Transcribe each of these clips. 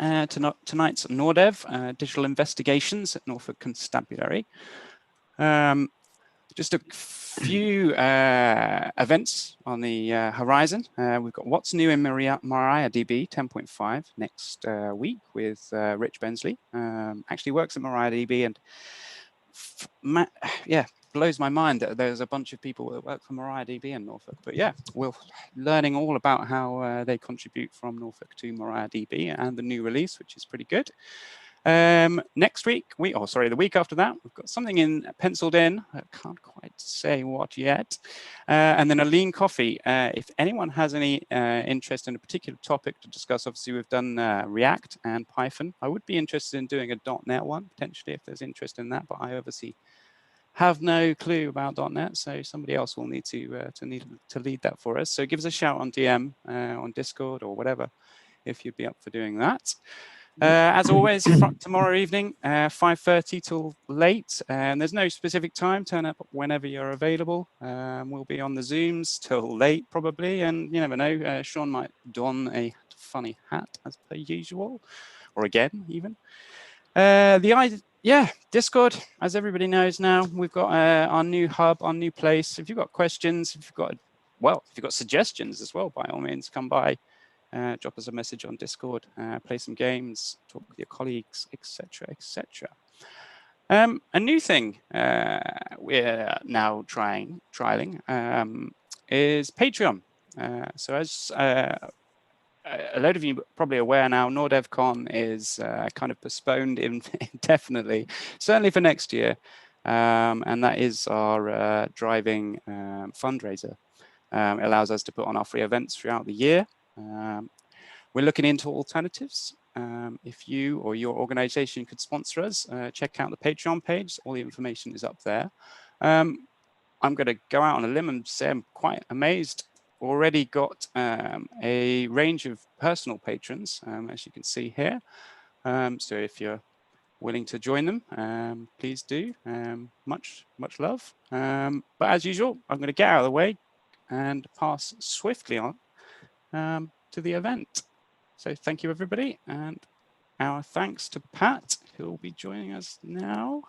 tonight's NorDev, Digital Investigations at Norfolk Constabulary. Just a few events on the horizon. We've got What's New in MariaDB 10.5 next week with Rich Bensley. Actually works at MariaDB, and yeah, blows my mind that there's a bunch of people that work for MariaDB in Norfolk. But yeah, we're learning all about how they contribute from Norfolk to MariaDB and the new release, which is pretty good. Next week, the week after that, we've got something penciled in. I can't quite say what yet. And then a lean coffee. If anyone has any interest in a particular topic to discuss, obviously we've done React and Python. I would be interested in doing a .NET one, potentially, if there's interest in that, but I obviously have no clue about .NET, so somebody else will need to lead that for us. So give us a shout on DM, on Discord or whatever, if you'd be up for doing that. As always, tomorrow evening, 5:30 till late, and there's no specific time. Turn up whenever you're available. We'll be on the Zooms till late probably, and you never know, Sean might don a funny hat as per usual, or again even. Discord, as everybody knows now, we've got our new hub, our new place. If you've got questions, if you've got suggestions as well, by all means, come by. Drop us a message on Discord, play some games, talk with your colleagues, etc., etc. A new thing we're now trialing is Patreon. So as a load of you probably aware now, NordevCon is kind of postponed indefinitely, certainly for next year, and that is our driving fundraiser. It allows us to put on our free events throughout the year. We're looking into alternatives. If you or your organization could sponsor us, check out the Patreon page. All the information is up there. I'm going to go out on a limb and say I'm quite amazed. Already got a range of personal patrons, as you can see here. So if you're willing to join them, please do. Much love. But as usual, I'm going to get out of the way and pass swiftly on to the event. So thank you, everybody, and our thanks to Pat, who will be joining us now.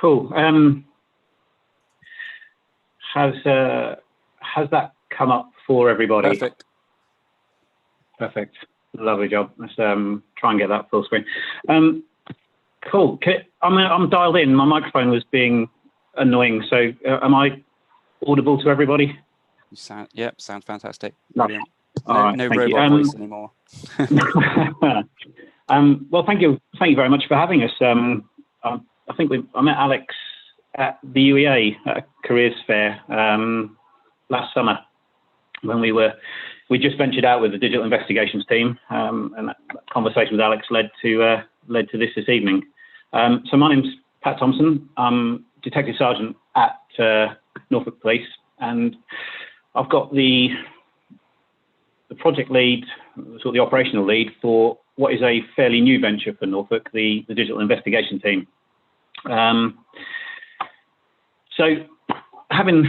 Cool. Has that come up for everybody? Perfect. Lovely job. Let's try and get that full screen. Cool. I'm dialed in. My microphone was being annoying. So am I audible to everybody? You sound fantastic. No robot voice anymore. Well, thank you very much for having us. I think I met Alex at the UEA at a careers fair last summer when we just ventured out with the digital investigations team, and that conversation with Alex led to this evening. So my name's Pat Thompson. I'm Detective Sergeant at Norfolk Police, and I've got the project lead, sort of the operational lead for what is a fairly new venture for Norfolk, the digital investigation team. So having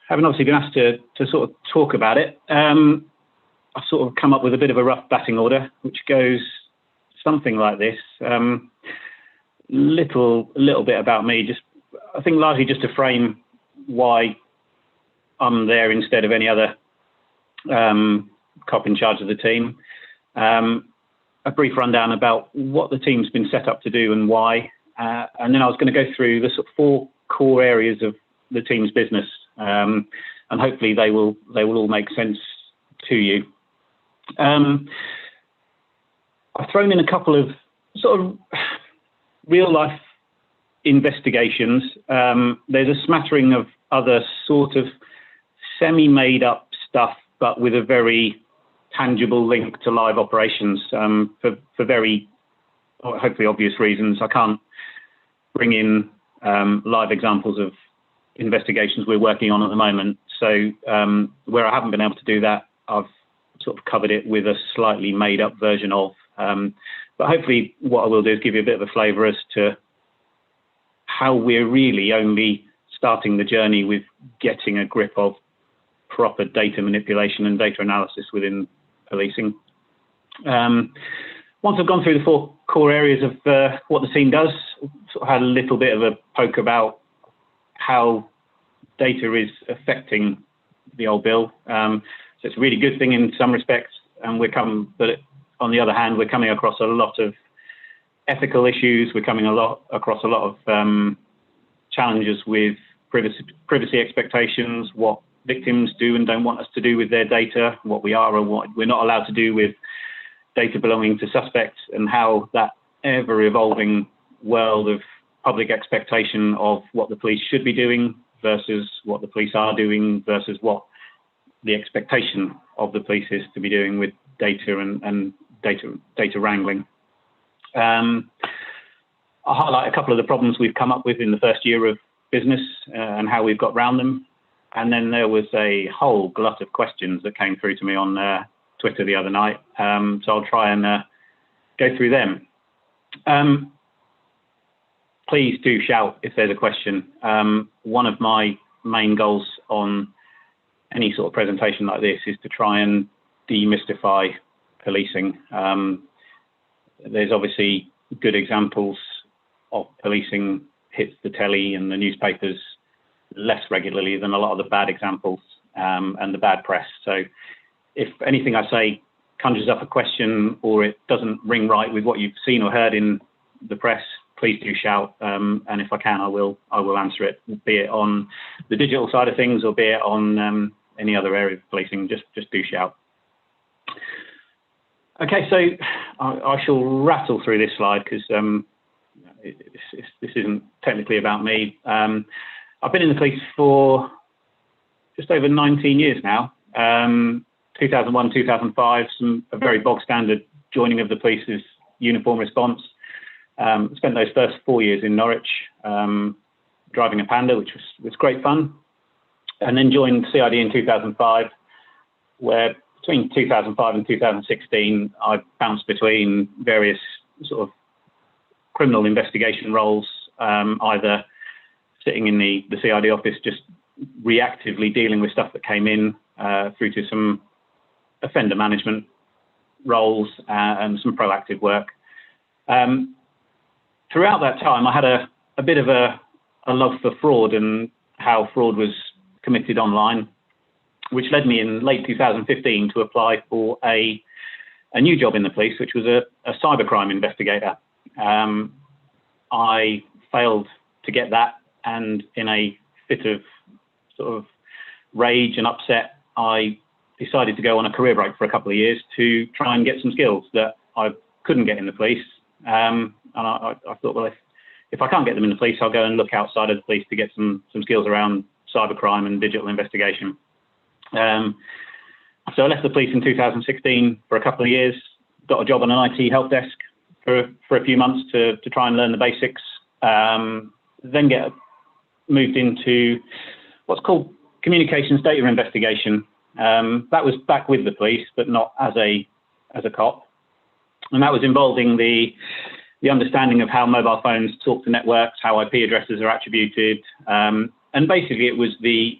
obviously been asked to sort of talk about it, I've sort of come up with a bit of a rough batting order, which goes something like this. Little bit about me, I think largely just to frame why I'm there instead of any other cop in charge of the team. A brief rundown about what the team's been set up to do and why, and then I was going to go through the sort of 4 core areas of the team's business, and hopefully they will all make sense to you. I've thrown in a couple of sort of real life investigations. There's a smattering of other sort of semi-made up stuff, but with a very tangible link to live operations, for very hopefully obvious reasons. I can't bring in live examples of investigations we're working on at the moment. So where I haven't been able to do that, I've sort of covered it with a slightly made up version of. But hopefully what I will do is give you a bit of a flavour as to how we're really only starting the journey with getting a grip of proper data manipulation and data analysis within policing. Once I've gone through the 4 core areas of what the team does, sort of had a little bit of a poke about how data is affecting the old bill. So it's a really good thing in some respects, and but on the other hand, we're coming across a lot of ethical issues. We're coming across a lot of challenges with privacy expectations, what victims do and don't want us to do with their data, what we are or what we're not allowed to do with data belonging to suspects, and how that ever-evolving world of public expectation of what the police should be doing versus what the police are doing versus what the expectation of the police is to be doing with data and data wrangling. I'll highlight a couple of the problems we've come up with in the first year of business and how we've got around them. And then there was a whole glut of questions that came through to me on Twitter the other night. So I'll try and go through them. Please do shout if there's a question. One of my main goals on any sort of presentation like this is to try and demystify policing. There's obviously good examples of policing hits the telly and the newspapers less regularly than a lot of the bad examples and the bad press. So if anything I say conjures up a question or it doesn't ring right with what you've seen or heard in the press, please do shout, and if I can, I will answer it, be it on the digital side of things or be it on any other area of policing. Just do shout. Okay, so I shall rattle through this slide because this isn't technically about me. I've been in the police for just over 19 years now. 2001, 2005, a very bog standard joining of the police's uniform response. Spent those first 4 years in Norwich, driving a Panda, which was great fun. And then joined CID in 2005, where between 2005 and 2016, I bounced between various sort of criminal investigation roles, either sitting in the CID office, just reactively dealing with stuff that came in, through to some offender management roles and some proactive work. Throughout that time, I had a bit of a love for fraud and how fraud was committed online, which led me in late 2015 to apply for a new job in the police, which was a cybercrime investigator. I failed to get that, and in a fit of sort of rage and upset, I decided to go on a career break for a couple of years to try and get some skills that I couldn't get in the police. And I thought, well, if I can't get them in the police, I'll go and look outside of the police to get some skills around cybercrime and digital investigation. So I left the police in 2016 for a couple of years, got a job on an IT help desk for a few months to try and learn the basics, then get moved into what's called communications data investigation. That was back with the police, but not as a cop. And that was involving the understanding of how mobile phones talk to networks, how IP addresses are attributed. And basically it was the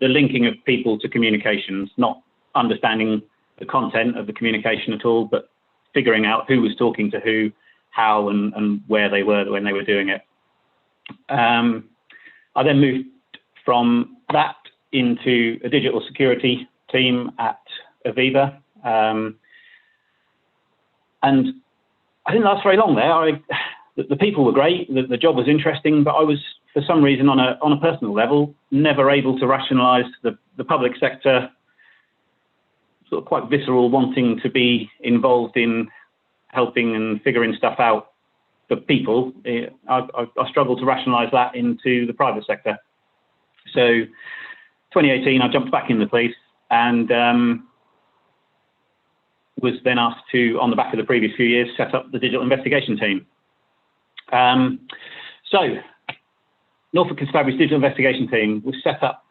linking of people to communications, not understanding the content of the communication at all, but figuring out who was talking to who, how and where they were when they were doing it. I then moved from that into a digital security team at Aviva. And I didn't last very long there. The people were great, the job was interesting, but I was, for some reason, on a personal level, never able to rationalise the public sector, sort of quite visceral, wanting to be involved in helping and figuring stuff out for people. I struggled to rationalise that into the private sector. So 2018, I jumped back in the police and was then asked to, on the back of the previous few years, set up the digital investigation team. So Norfolk Constabulary's digital investigation team was set up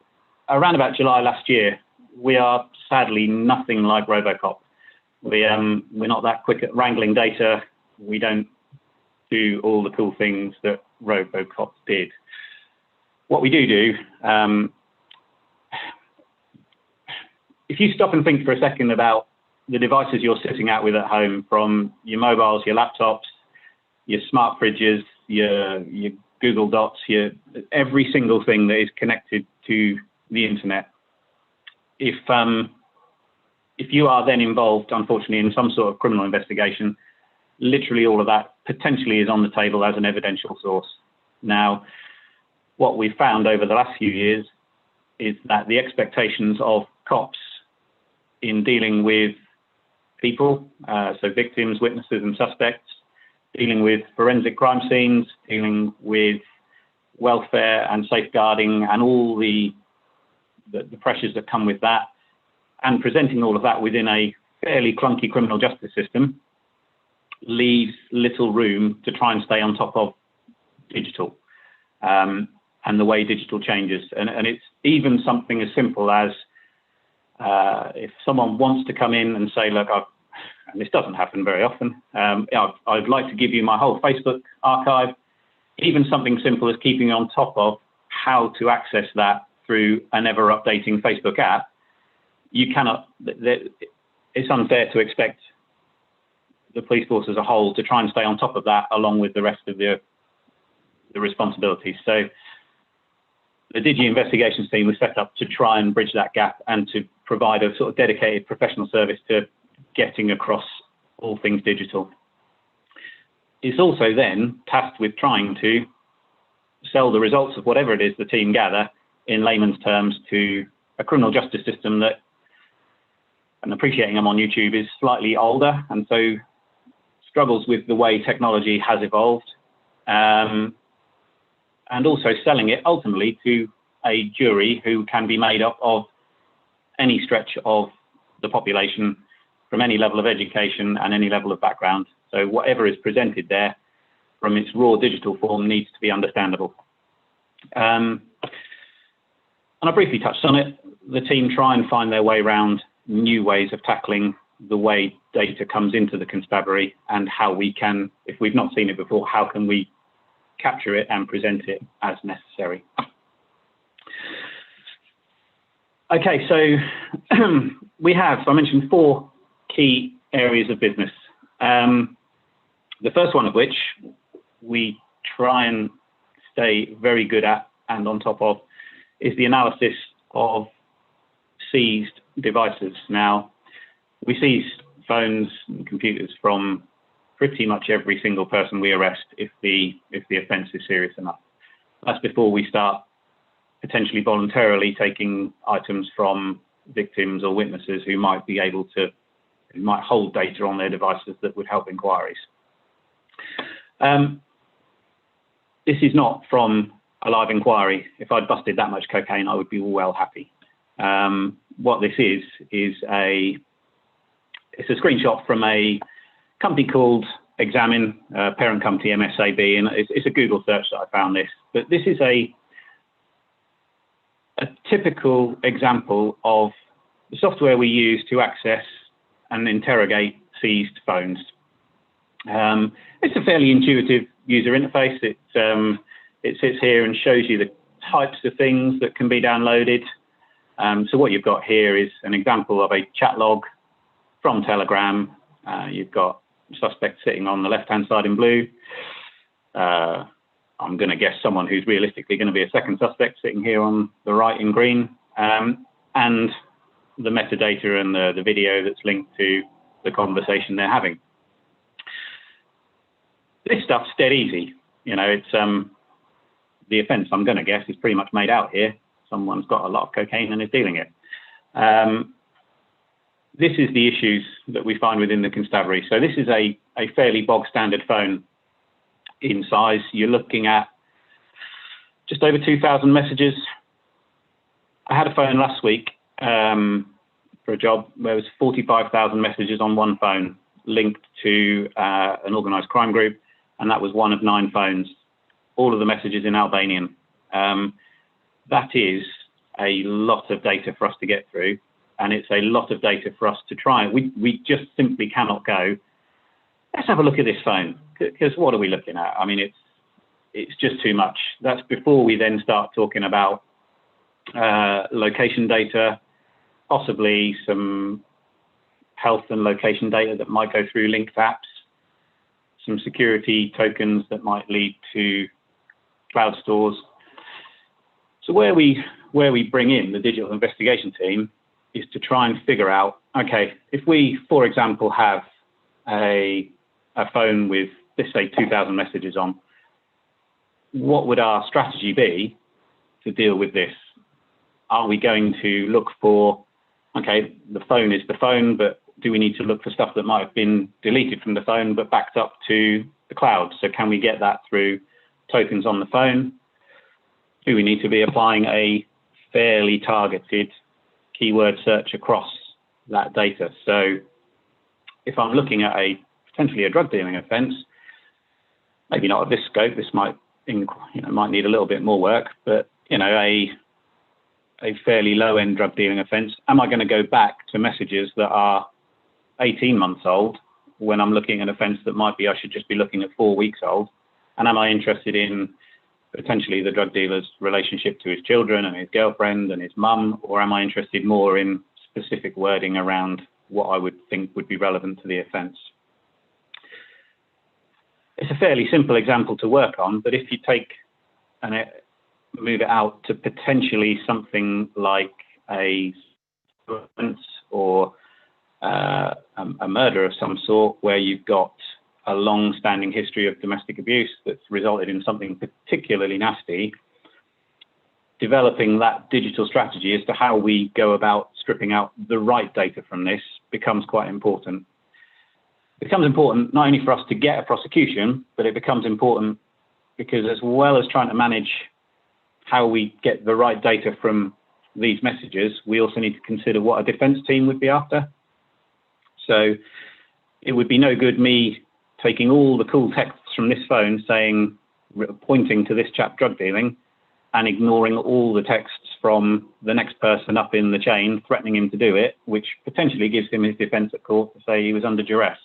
around about July last year. We are sadly nothing like Robocop. We're not that quick at wrangling data. We don't do all the cool things that Robocop did. What we do if you stop and think for a second about the devices you're sitting at with at home, from your mobiles, your laptops, your smart fridges, your Google Dots, every single thing that is connected to the internet. If you are then involved, unfortunately, in some sort of criminal investigation, literally all of that potentially is on the table as an evidential source. Now, what we've found over the last few years is that the expectations of cops in dealing with people, so victims, witnesses, and suspects, dealing with forensic crime scenes, dealing with welfare and safeguarding and all the pressures that come with that, and presenting all of that within a fairly clunky criminal justice system, leaves little room to try and stay on top of digital and the way digital changes. And it's even something as simple as if someone wants to come in and say, look, and this doesn't happen very often, I'd like to give you my whole Facebook archive, even something simple as keeping on top of how to access that through an ever-updating Facebook app. You cannot, it's unfair to expect the police force as a whole to try and stay on top of that along with the rest of the responsibilities. So the Digi Investigations team was set up to try and bridge that gap and to provide a sort of dedicated professional service to getting across all things digital. It's also then tasked with trying to sell the results of whatever it is the team gather in layman's terms to a criminal justice system that, and appreciating I'm on YouTube, is slightly older and so struggles with the way technology has evolved, and also selling it ultimately to a jury who can be made up of any stretch of the population from any level of education and any level of background. So whatever is presented there from its raw digital form needs to be understandable. And I briefly touched on it. The team try and find their way around new ways of tackling the way data comes into the constabulary and how we can, if we've not seen it before, how can we capture it and present it as necessary. Okay, so we have, I mentioned 4 key areas of business. The first one of which we try and stay very good at and on top of is the analysis of seized devices. Now, we seize phones and computers from pretty much every single person we arrest if the offence is serious enough. That's before we start potentially voluntarily taking items from victims or witnesses who might be able to, who might hold data on their devices that would help inquiries. This is not from a live inquiry. If I'd busted that much cocaine, I would be well happy. What this is it's a screenshot from a company called Examine, parent company MSAB, and it's a Google search that I found this. But this is a typical example of the software we use to access and interrogate seized phones. It's a fairly intuitive user interface. It sits here and shows you the types of things that can be downloaded. So what you've got here is an example of a chat log from Telegram. You've got suspect sitting on the left-hand side in blue. I'm going to guess someone who's realistically going to be a second suspect sitting here on the right in green, and the metadata and the video that's linked to the conversation they're having. This stuff's dead easy. You know, it's the offence, I'm going to guess, is pretty much made out here. Someone's got a lot of cocaine and is dealing it. This is the issues that we find within the constabulary. So this is a fairly bog standard phone in size. You're looking at just over 2,000 messages. I had a phone last week for a job where there was 45,000 messages on one phone linked to an organised crime group, and that was one of 9 phones, all of the messages in Albanian. That is a lot of data for us to get through, and it's a lot of data for us to try. We just simply cannot go, let's have a look at this phone, because what are we looking at? I mean, it's just too much. That's before we then start talking about location data, possibly some health and location data that might go through linked apps, some security tokens that might lead to cloud stores. So where we bring in the digital investigation team is to try and figure out, okay, if we, for example, have a phone with, let's say, 2,000 messages on, what would our strategy be to deal with this? Are we going to look for, okay, the phone is the phone, but do we need to look for stuff that might have been deleted from the phone but backed up to the cloud? So can we get that through tokens on the phone? Do we need to be applying a fairly targeted keyword search across that data? So if I'm looking at potentially a drug dealing offence, maybe not at this scope, this might need a little bit more work, but a fairly low-end drug dealing offence, am I going to go back to messages that are 18 months old when I'm looking at an offence that might be, I should just be looking at 4 weeks old? And am I interested in potentially the drug dealer's relationship to his children and his girlfriend and his mum, or am I interested more in specific wording around what I would think would be relevant to the offence? It's a fairly simple example to work on, but if you take and move it out to potentially something like a offence or a murder of some sort, where you've got a long-standing history of domestic abuse that's resulted in something particularly nasty, developing that digital strategy as to how we go about stripping out the right data from this becomes quite important. It becomes important not only for us to get a prosecution, but it becomes important because, as well as trying to manage how we get the right data from these messages, we also need to consider what a defence team would be after. So it would be no good me taking all the cool texts from this phone saying, pointing to this chap drug dealing, and ignoring all the texts from the next person up in the chain threatening him to do it, which potentially gives him his defence at court to say he was under duress.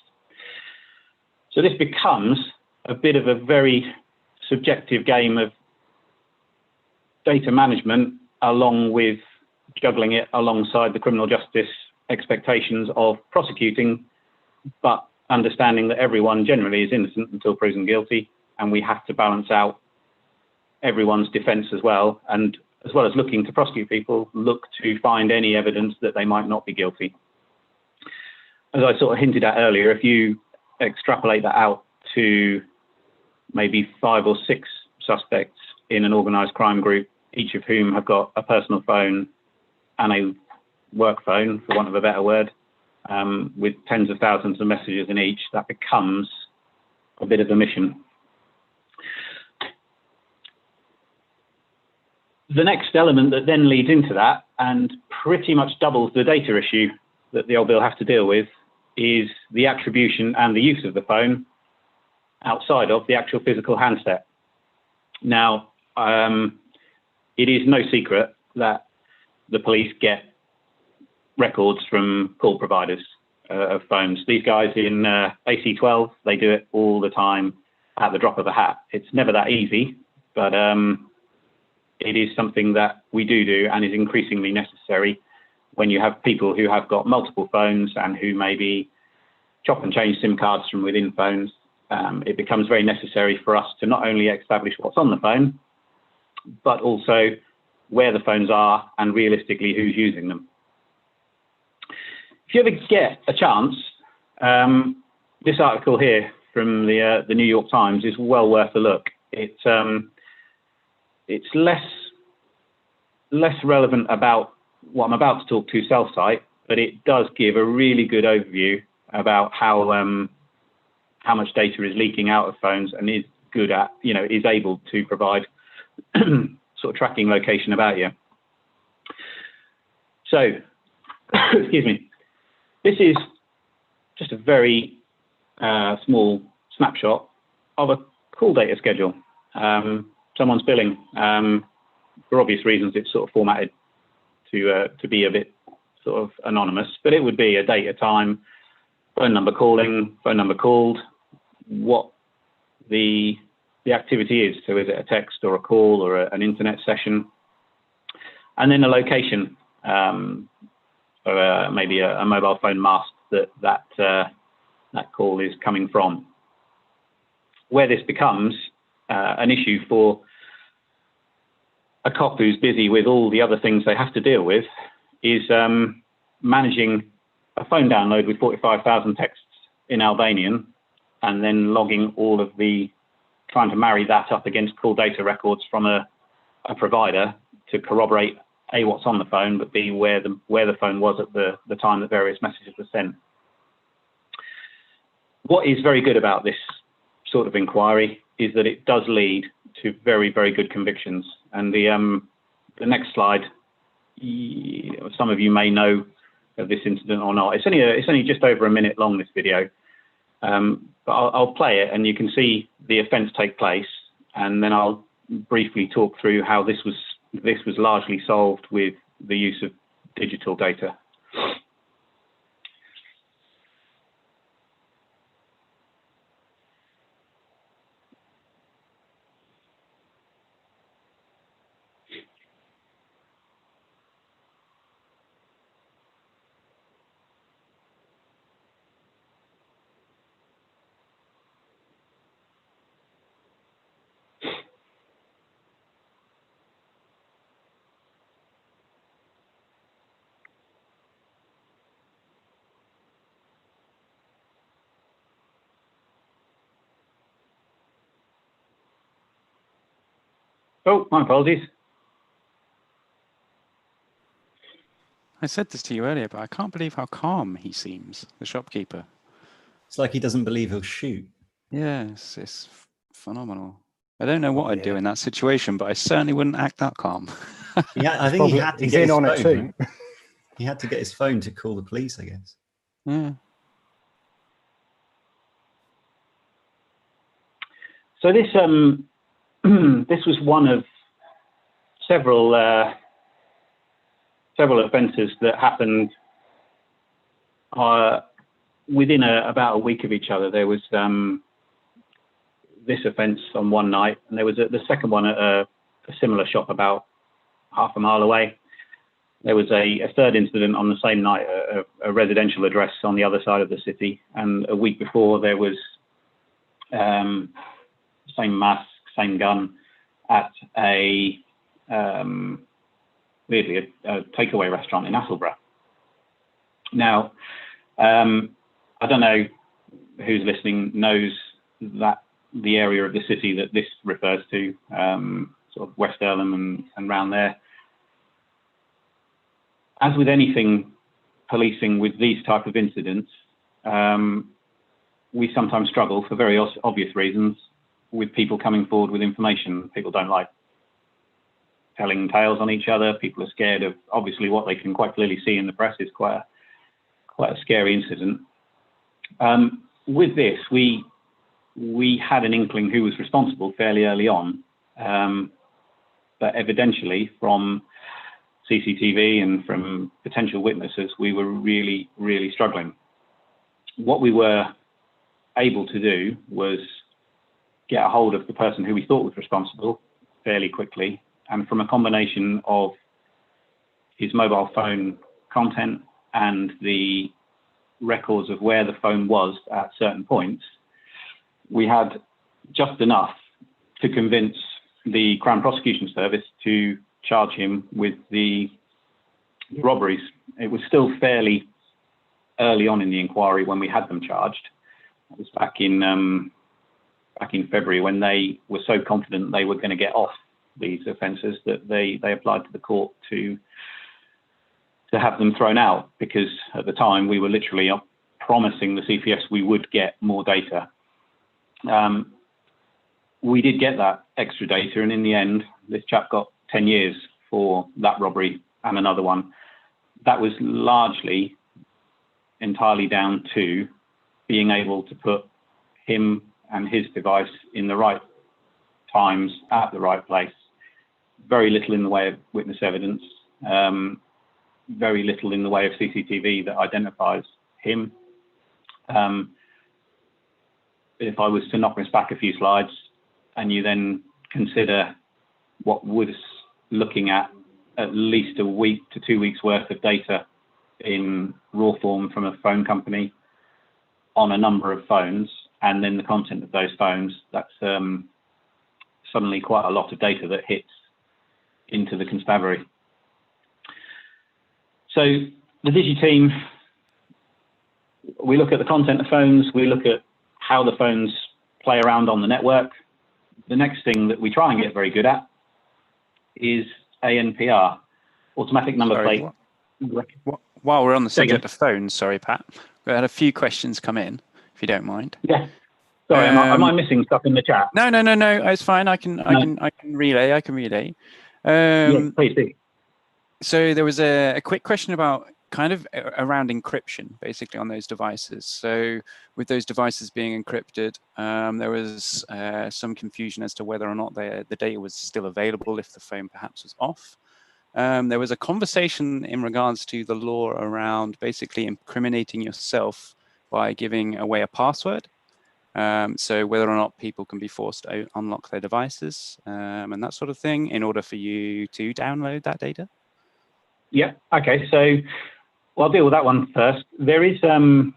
So this becomes a bit of a very subjective game of data management, along with juggling it alongside the criminal justice expectations of prosecuting, but understanding that everyone generally is innocent until proven guilty, and we have to balance out everyone's defence as well, and as well as looking to prosecute people, look to find any evidence that they might not be guilty. As I sort of hinted at earlier, if you extrapolate that out to maybe 5 or 6 suspects in an organised crime group, each of whom have got a personal phone and a work phone, for want of a better word, with tens of thousands of messages in each, that becomes a bit of a mission. The next element that then leads into that and pretty much doubles the data issue that the old bill has to deal with is the attribution and the use of the phone outside of the actual physical handset. Now, it is no secret that the police get records from call providers of phones. These guys in AC12, they do it all the time at the drop of a hat. It's never that easy, but it is something that we do and is increasingly necessary when you have people who have got multiple phones and who maybe chop and change SIM cards from within phones. It becomes very necessary for us to not only establish what's on the phone, but also where the phones are and realistically who's using them. If you ever get a chance, this article here from the New York Times is well worth a look. It's less relevant about what I'm about to talk to self-cite, but it does give a really good overview about how much data is leaking out of phones and is good at, is able to provide sort of tracking location about you. So, excuse me, this is just a very small snapshot of a call data schedule. Someone's billing. For obvious reasons, it's sort of formatted to be a bit sort of anonymous, but it would be a date, a time, phone number calling, phone number called, what the activity is. So is it a text or a call or an internet session? And then a location. or maybe a mobile phone mast that call is coming from. Where this becomes an issue for a cop who's busy with all the other things they have to deal with is managing a phone download with 45,000 texts in Albanian, and then logging all of trying to marry that up against call data records from a provider to corroborate A, what's on the phone, but B, where the phone was at the time that various messages were sent. What is very good about this sort of inquiry is that it does lead to very, very good convictions. And the next slide, some of you may know of this incident or not. It's only just over a minute long, this video, but I'll play it and you can see the offence take place, and then I'll briefly talk through how this was largely solved with the use of digital data. Oh, my apologies. I said this to you earlier, but I can't believe how calm he seems, the shopkeeper. It's like he doesn't believe he'll shoot. Yes, it's phenomenal. I don't know what I'd do in that situation, but I certainly wouldn't act that calm. Yeah, I think he had to get his on phone. it too. He had to get his phone to call the police, I guess. Yeah. So this this was one of several offences that happened within about a week of each other. There was this offence on one night, and there was the second one at a similar shop about half a mile away. There was a third incident on the same night, a residential address on the other side of the city, and a week before there was same mask, same gun at weirdly a takeaway restaurant in Attleborough. Now, I don't know who's listening knows that the area of the city that this refers to, sort of West Earlham and round there. As with anything policing with these type of incidents, we sometimes struggle for very obvious reasons with people coming forward with information. People don't like telling tales on each other. People are scared of obviously what they can quite clearly see in the press is quite a scary incident. With this, we had an inkling who was responsible fairly early on, but evidentially from CCTV and from potential witnesses, we were really, really struggling. What we were able to do was get a hold of the person who we thought was responsible fairly quickly, and from a combination of his mobile phone content and the records of where the phone was at certain points, we had just enough to convince the Crown Prosecution Service to charge him with the robberies. It was still fairly early on in the inquiry when we had them charged. It was back in February, when they were so confident they were going to get off these offences that they applied to the court to have them thrown out, because at the time we were literally promising the CPS we would get more data. We did get that extra data, and in the end, this chap got 10 years for that robbery and another one. That was largely entirely down to being able to put him and his device in the right times at the right place. Very little in the way of witness evidence, very little in the way of CCTV that identifies him. If I was to knock this back a few slides, and you then consider what was looking at least a week to 2 weeks worth of data in raw form from a phone company on a number of phones, and then the content of those phones, that's suddenly quite a lot of data that hits into the constabulary. So the Digi team, we look at the content of phones, we look at how the phones play around on the network. The next thing that we try and get very good at is ANPR, automatic number plate. While we're on the subject of phones, sorry, Pat, we had a few questions come in, if you don't mind. Yeah. Sorry, am I missing stuff in the chat? No, it's fine. I can relay. Yeah, please do. So there was a quick question about kind of around encryption, basically, on those devices. So with those devices being encrypted, there was some confusion as to whether or not the data was still available if the phone perhaps was off. There was a conversation in regards to the law around basically incriminating yourself by giving away a password. So whether or not people can be forced to unlock their devices and that sort of thing in order for you to download that data. Yeah, okay, so I'll deal with that one first. There's no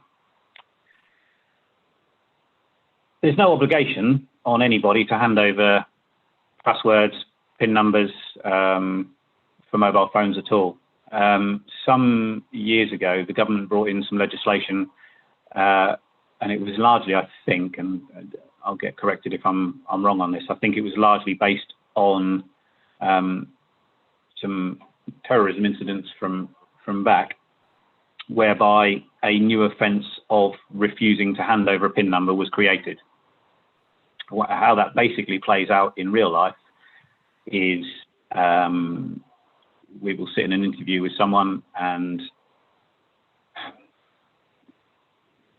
obligation on anybody to hand over passwords, PIN numbers for mobile phones at all. Some years ago, the government brought in some legislation, and it was largely, I think, and I'll get corrected if I'm wrong on this, I think it was largely based on some terrorism incidents from back, whereby a new offence of refusing to hand over a PIN number was created. How that basically plays out in real life is we will sit in an interview with someone and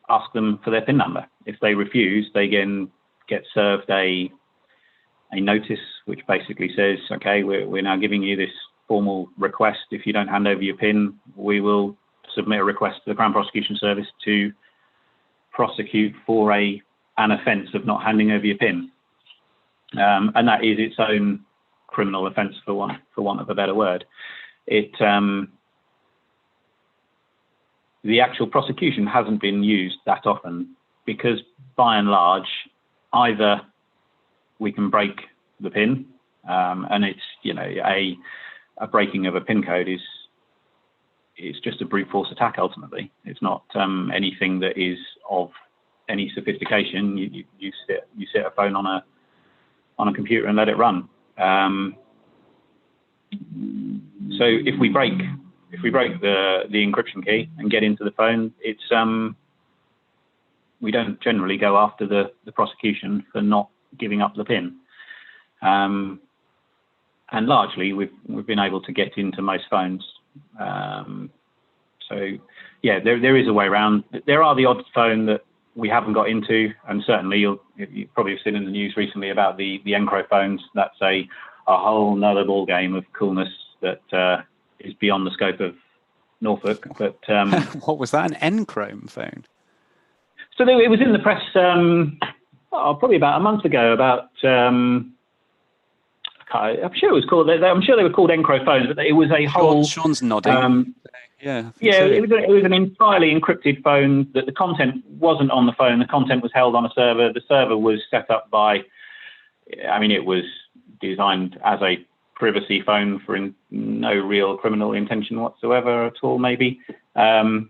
ask them for their PIN number. If they refuse, they again get served a notice which basically says, okay, we're now giving you this formal request. If you don't hand over your PIN, we will submit a request to the Crown Prosecution Service to prosecute for an offence of not handing over your PIN. And that is its own criminal offence, for want of a better word. The actual prosecution hasn't been used that often because, by and large, either we can break the PIN, and it's, you know, a breaking of a PIN code is just a brute force attack. Ultimately, it's not anything that is of any sophistication. You sit a phone on a computer and let it run. So if we break the encryption key and get into the phone, it's we don't generally go after the prosecution for not giving up the PIN. And largely we've been able to get into most phones. So yeah, there is a way around. There are the odd phone that we haven't got into, and certainly you probably have seen in the news recently about the Encro phones. That's a whole nother ball game of coolness that is beyond the scope of Norfolk. But what was that? An Enchrome phone? So it was in the press probably about a month ago. I'm sure it was called. I'm sure they were called Encro phones, but it was a whole. Sean's nodding. Yeah. Yeah, so. It was an entirely encrypted phone. That the content wasn't on the phone. The content was held on a server. The server was set up by. I mean, it was designed as a privacy phone for no real criminal intention whatsoever at all, maybe. And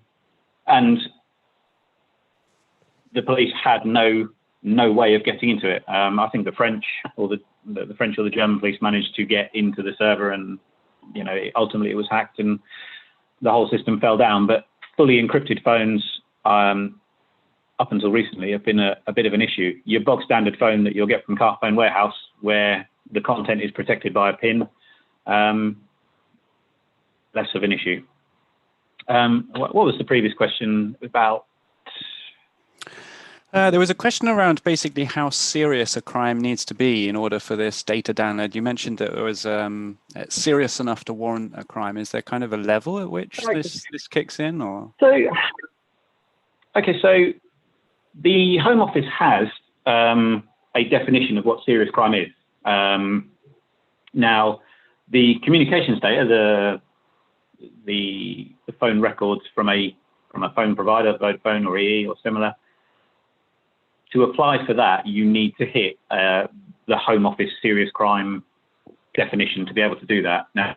the police had no way of getting into it. I think the French or the French or the German police managed to get into the server, and ultimately it was hacked and the whole system fell down. But fully encrypted phones, up until recently, have been a bit of an issue. Your bog standard phone that you'll get from Carphone Warehouse, where the content is protected by a PIN, less of an issue. What was the previous question about? There was a question around basically how serious a crime needs to be in order for this data download. You mentioned that it was serious enough to warrant a crime. Is there kind of a level at which this kicks in, or? So the Home Office has a definition of what serious crime is. Now, the communications data, the phone records from a phone provider, Vodafone or EE or similar. To apply for that, you need to hit the Home Office serious crime definition to be able to do that. Now,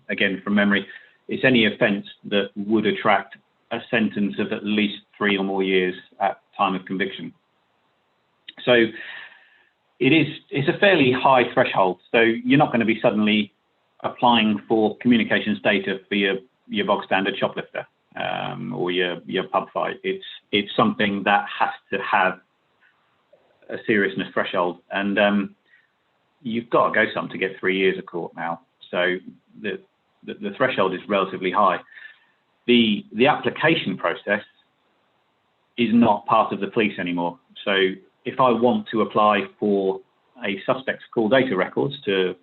again, from memory, it's any offence that would attract a sentence of at least 3 or more years at time of conviction. So it's a fairly high threshold. So you're not going to be suddenly applying for communications data for your bog standard shoplifter or your pub fight. It's something that has to have a seriousness threshold, and you've got to go some to get 3 years of court now. So the threshold is relatively high. The application process is not part of the police anymore. So if I want to apply for a suspect's call data records to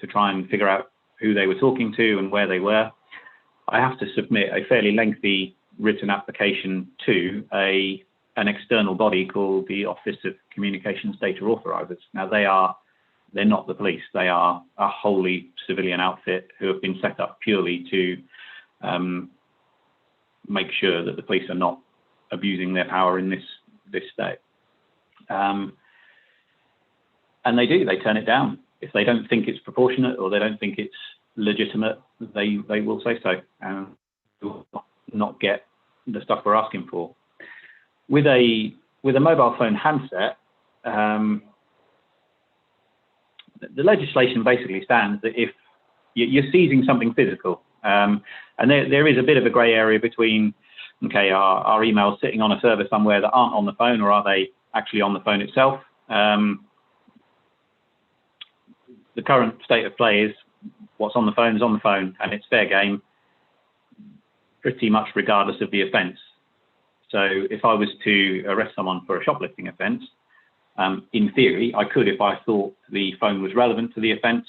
try and figure out who they were talking to and where they were, I have to submit a fairly lengthy written application to an external body called the Office of Communications Data Authorizers. Now they're not the police. They are a wholly civilian outfit who have been set up purely to make sure that the police are not abusing their power in this state. And they turn it down. If they don't think it's proportionate or they don't think it's legitimate, they will say so and will not get the stuff we're asking for. With a mobile phone handset, the legislation basically stands that if you're seizing something physical, and there is a bit of a grey area between, okay, are emails sitting on a server somewhere that aren't on the phone, or are they actually on the phone itself? The current state of play is what's on the phone is on the phone, and it's fair game pretty much regardless of the offence. So if I was to arrest someone for a shoplifting offence, in theory, I could, if I thought the phone was relevant to the offence,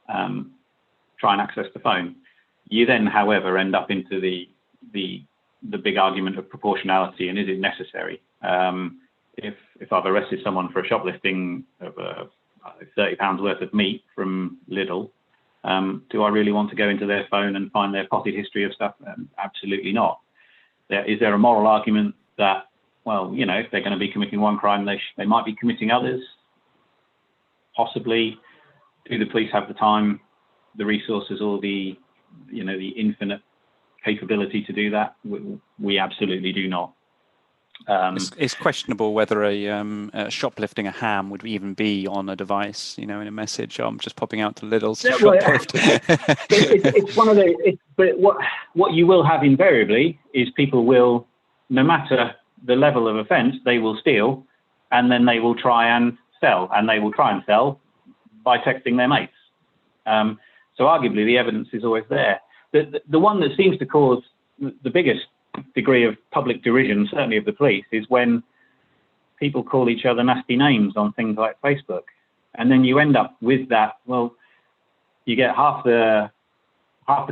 try and access the phone. You then, however, end up into the big argument of proportionality and is it necessary? If I've arrested someone for a shoplifting of £30 worth of meat from Lidl, do I really want to go into their phone and find their potted history of stuff? Absolutely not. Is there a moral argument that, well, you know, if they're going to be committing one crime, they might be committing others? Possibly. Do the police have the time, the resources, or the infinite capability to do that? We absolutely do not. It's questionable whether a shoplifting a ham would even be on a device, in a message. I'm just popping out to Lidl's to shoplift. It's one of the. But what you will have invariably is people will, no matter the level of offence, they will steal, and then they will try and sell, by texting their mates. So arguably, the evidence is always there. The one that seems to cause the biggest degree of public derision, certainly of the police, is when people call each other nasty names on things like Facebook, and then you end up with that. Well, you get half the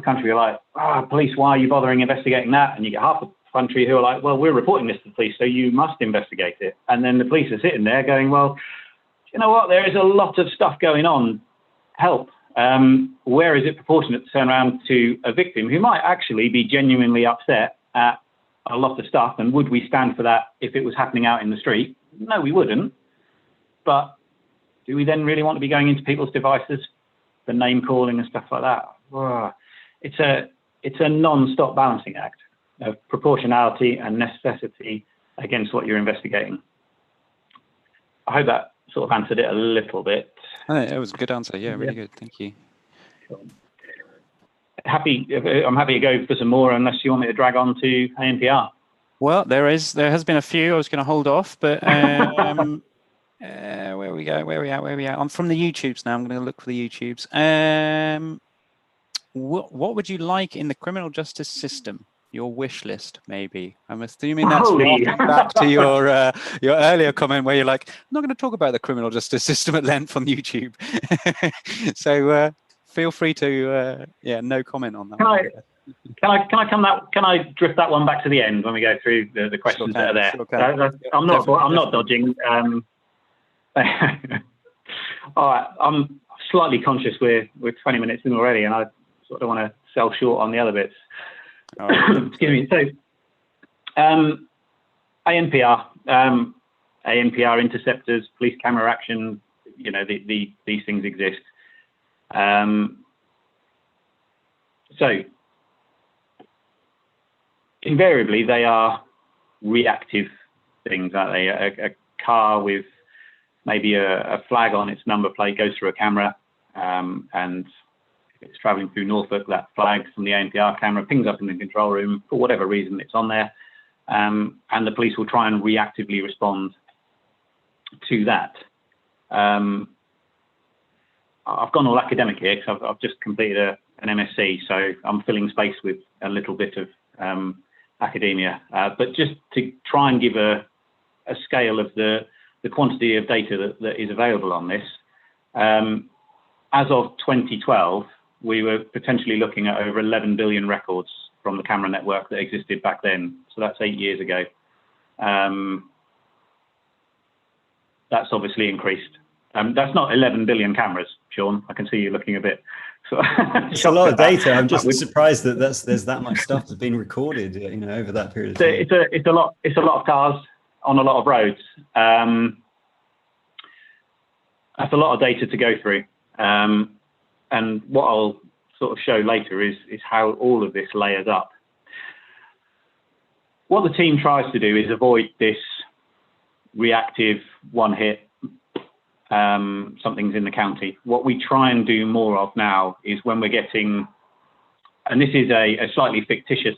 country are like, police, why are you bothering investigating that? And you get half the country who are like, well, we're reporting this to the police, so you must investigate it. And then the police are sitting there going, well, you know what? There is a lot of stuff going on. Help. Where is it proportionate to turn around to a victim who might actually be genuinely upset at a lot of stuff? And would we stand for that if it was happening out in the street? No, we wouldn't. But do we then really want to be going into people's devices for name calling and stuff like that? It's a non-stop balancing act of proportionality and necessity against what you're investigating. I hope that sort of answered it a little bit. It was a good answer. Yeah, really good. Thank you. Cool. I'm happy to go for some more, unless you want me to drag on to ANPR. Well, there has been a few. I was going to hold off, but where we at? I'm from the YouTubes now. I'm going to look for the YouTubes. What would you like in the criminal justice system? Your wish list, maybe. I'm assuming that's back to your earlier comment where you're like, I'm not going to talk about the criminal justice system at length on YouTube. So feel free to, no comment on that. Can I drift that one back to the end when we go through the questions that are there? Sure, I'm not dodging. All right, I'm slightly conscious we're 20 minutes in already, and I sort of want to sell short on the other bits. Oh, excuse me. So ANPR interceptors, police camera action, you know, these things exist. So invariably they are reactive things, aren't they? A car with maybe a flag on its number plate goes through a camera, and if it's traveling through Norfolk, that flag from the ANPR camera pings up in the control room for whatever reason it's on there, and the police will try and reactively respond to that. I've gone all academic here because I've just completed an MSc, so I'm filling space with a little bit of academia, but just to try and give a scale of the quantity of data that is available on this. As of 2012, we were potentially looking at over 11 billion records from the camera network that existed back then. So that's 8 years ago. That's obviously increased. That's not 11 billion cameras, Sean. I can see you looking a bit. It's a lot of data. I'm just surprised that there's that much stuff that's been recorded, you know, over that period of time. It's a lot of cars on a lot of roads. That's a lot of data to go through. And what I'll sort of show later is how all of this layers up. What the team tries to do is avoid this reactive one hit, something's in the county. What we try and do more of now is when we're getting, and this is a slightly fictitious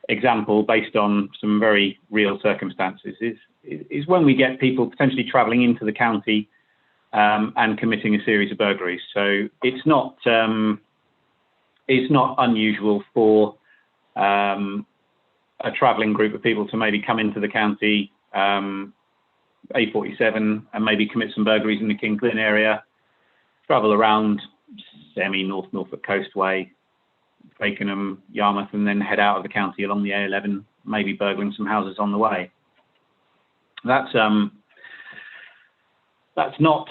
example based on some very real circumstances, is when we get people potentially traveling into the county and committing a series of burglaries. So it's not unusual for a traveling group of people to maybe come into the county A47 and maybe commit some burglaries in the Kings Lynn area, travel around semi-North Norfolk Coastway, Fakenham, Yarmouth, and then head out of the county along the A11, maybe burgling some houses on the way. That's not,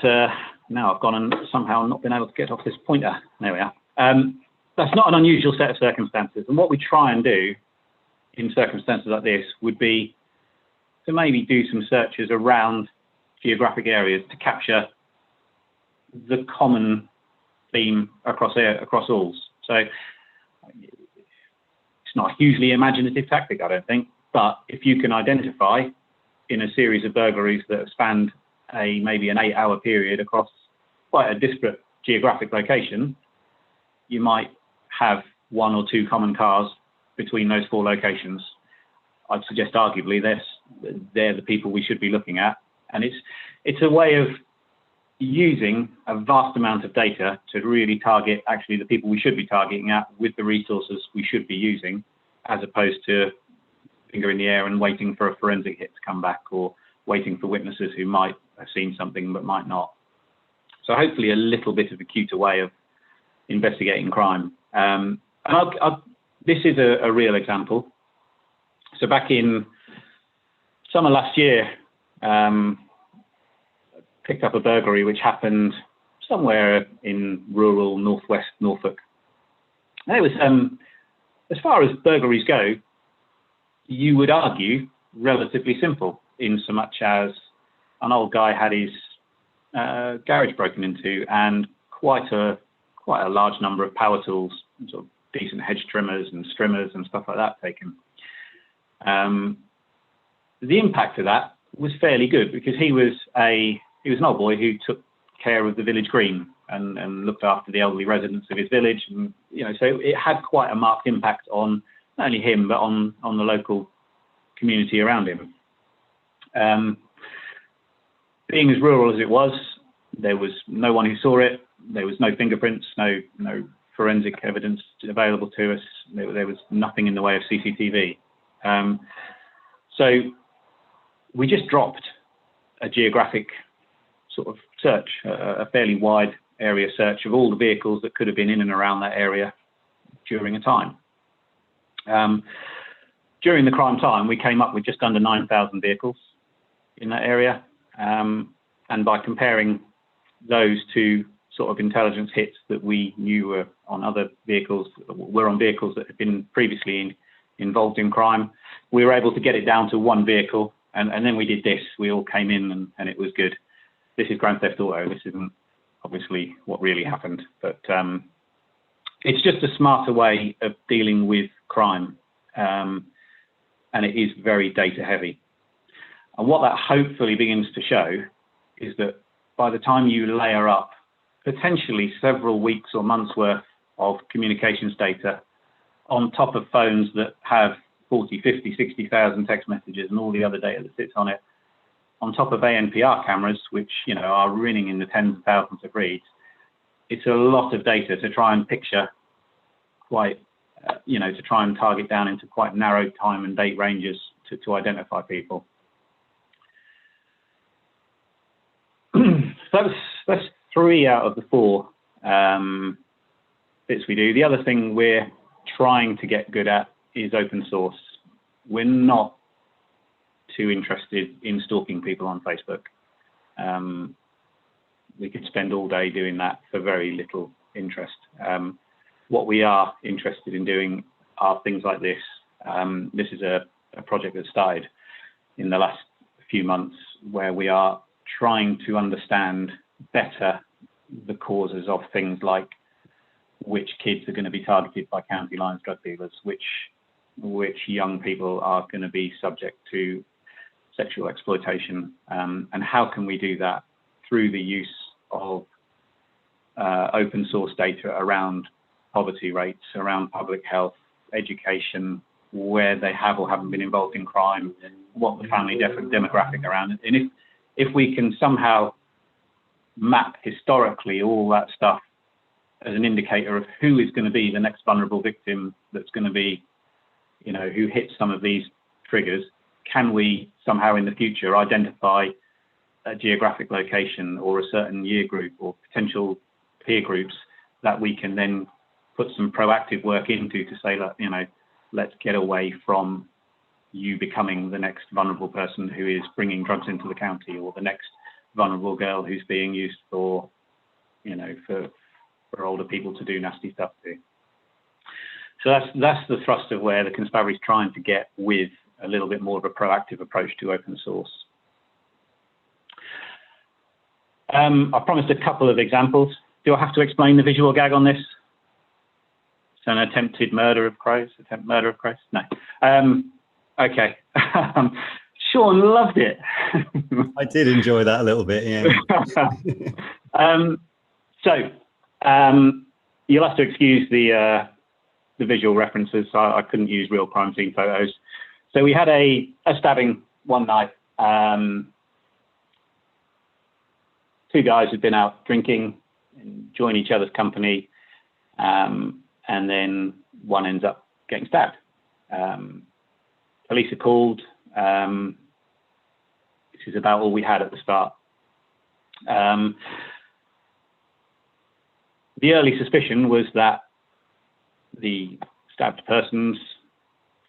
now I've gone and somehow not been able to get off this pointer. There we are. That's not an unusual set of circumstances. And what we try and do in circumstances like this would be to maybe do some searches around geographic areas to capture the common theme across all. So it's not a hugely imaginative tactic, I don't think, but if you can identify in a series of burglaries that have spanned maybe an 8-hour period across quite a disparate geographic location, you might have 1 or 2 common cars between those 4 locations. I'd suggest arguably they're the people we should be looking at. And it's a way of using a vast amount of data to really target actually the people we should be targeting at with the resources we should be using, as opposed to finger in the air and waiting for a forensic hit to come back or waiting for witnesses who might have seen something but might not. So hopefully a little bit of a cuter way of investigating crime. And this is a real example. So back in summer last year, picked up a burglary which happened somewhere in rural northwest Norfolk. And it was, as far as burglaries go, you would argue relatively simple, in so much as an old guy had his garage broken into and quite a large number of power tools, sort of decent hedge trimmers and strimmers and stuff like that taken. The impact of that was fairly good because he was an old boy who took care of the village green and looked after the elderly residents of his village, and so it had quite a marked impact on not only him but on the local community around him. Being as rural as it was, there was no one who saw it. There was no fingerprints, no forensic evidence available to us. There was nothing in the way of CCTV. So we just dropped a geographic sort of search, a fairly wide area search of all the vehicles that could have been in and around that area during a time. During the crime time, we came up with just under 9,000 vehicles in that area. And by comparing those to sort of intelligence hits that we knew were on other vehicles, were on vehicles that had been previously involved in crime. We were able to get it down to one vehicle, and then we did this. We all came in, and it was good. This is Grand Theft Auto. This isn't obviously what really happened, but it's just a smarter way of dealing with crime, and it is very data heavy. And what that hopefully begins to show is that by the time you layer up potentially several weeks or months worth of communications data on top of phones that have 40, 50, 60,000 text messages and all the other data that sits on it, on top of ANPR cameras, which are running in the tens of thousands of reads, it's a lot of data to try and picture quite, to try and target down into quite narrow time and date ranges to identify people. So that's 3 out of the 4 bits we do. The other thing we're trying to get good at is open source. We're not too interested in stalking people on Facebook. We could spend all day doing that for very little interest. What we are interested in doing are things like this. This is a project that started in the last few months, where we are trying to understand better the causes of things like which kids are going to be targeted by county lines drug dealers, which young people are going to be subject to sexual exploitation, and how can we do that through the use of open source data around poverty rates, around public health, education, where they have or haven't been involved in crime, what the family demographic around it. And if we can somehow map historically all that stuff as an indicator of who is going to be the next vulnerable victim that's going to be, who hits some of these triggers, can we somehow in the future identify a geographic location or a certain year group or potential peer groups that we can then put some proactive work into to say that, let's get away from you becoming the next vulnerable person who is bringing drugs into the county, or the next vulnerable girl who's being used for older people to do nasty stuff to. So that's the thrust of where the Constabulary is trying to get, with a little bit more of a proactive approach to open source. I promised a couple of examples. Do I have to explain the visual gag on this? It's an attempted murder of crows. No. Okay. Sean loved it. I did enjoy that a little bit, yeah. You'll have to excuse the visual references. I couldn't use real crime scene photos. So we had a stabbing one night. 2 guys had been out drinking, enjoying each other's company, and then one ends up getting stabbed. Police are called. This is about all we had at the start. The early suspicion was that the stabbed person's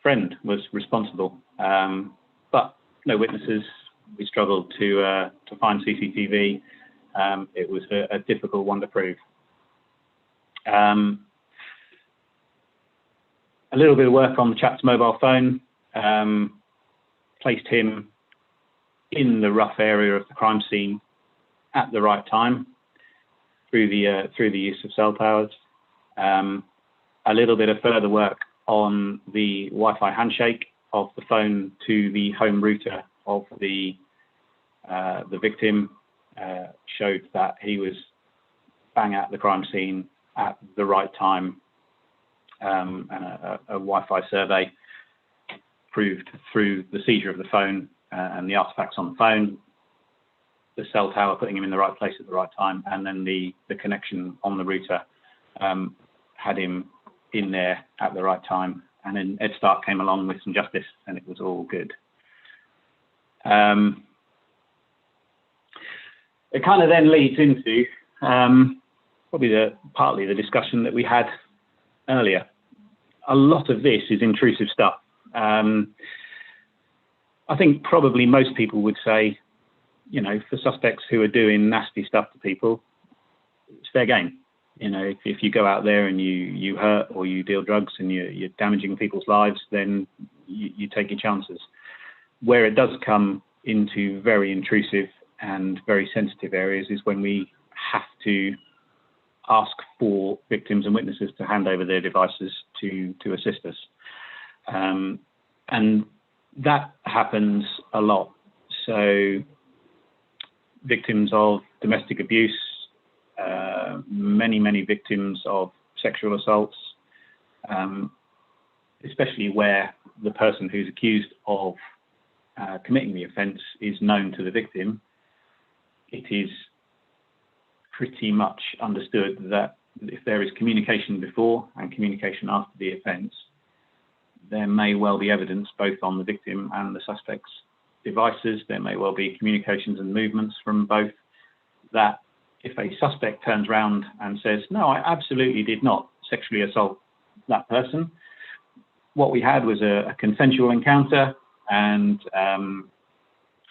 friend was responsible, but no witnesses. We struggled to find CCTV. It was a difficult one to prove. A little bit of work on the chap's mobile phone placed him in the rough area of the crime scene at the right time through the use of cell towers. A little bit of further work on the Wi-Fi handshake of the phone to the home router of the victim showed that he was bang at the crime scene at the right time, and a Wi-Fi survey proved through the seizure of the phone and the artifacts on the phone, the cell tower putting him in the right place at the right time, and then the connection on the router had him in there at the right time. And then Ed Stark came along with some justice, and it was all good. It kind of then leads into probably partly the discussion that we had earlier. A lot of this is intrusive stuff. I think probably most people would say, for suspects who are doing nasty stuff to people, it's fair game. You know, if you go out there and you hurt or you deal drugs and you're damaging people's lives, then you take your chances. Where it does come into very intrusive and very sensitive areas is when we have to ask for victims and witnesses to hand over their devices to assist us. And that happens a lot. So victims of domestic abuse, many victims of sexual assaults, especially where the person who's accused of committing the offence is known to the victim, it is pretty much understood that if there is communication before and communication after the offence, there may well be evidence both on the victim and the suspect's devices. There may well be communications and movements from both, that if a suspect turns around and says, no, I absolutely did not sexually assault that person. What we had was a consensual encounter, and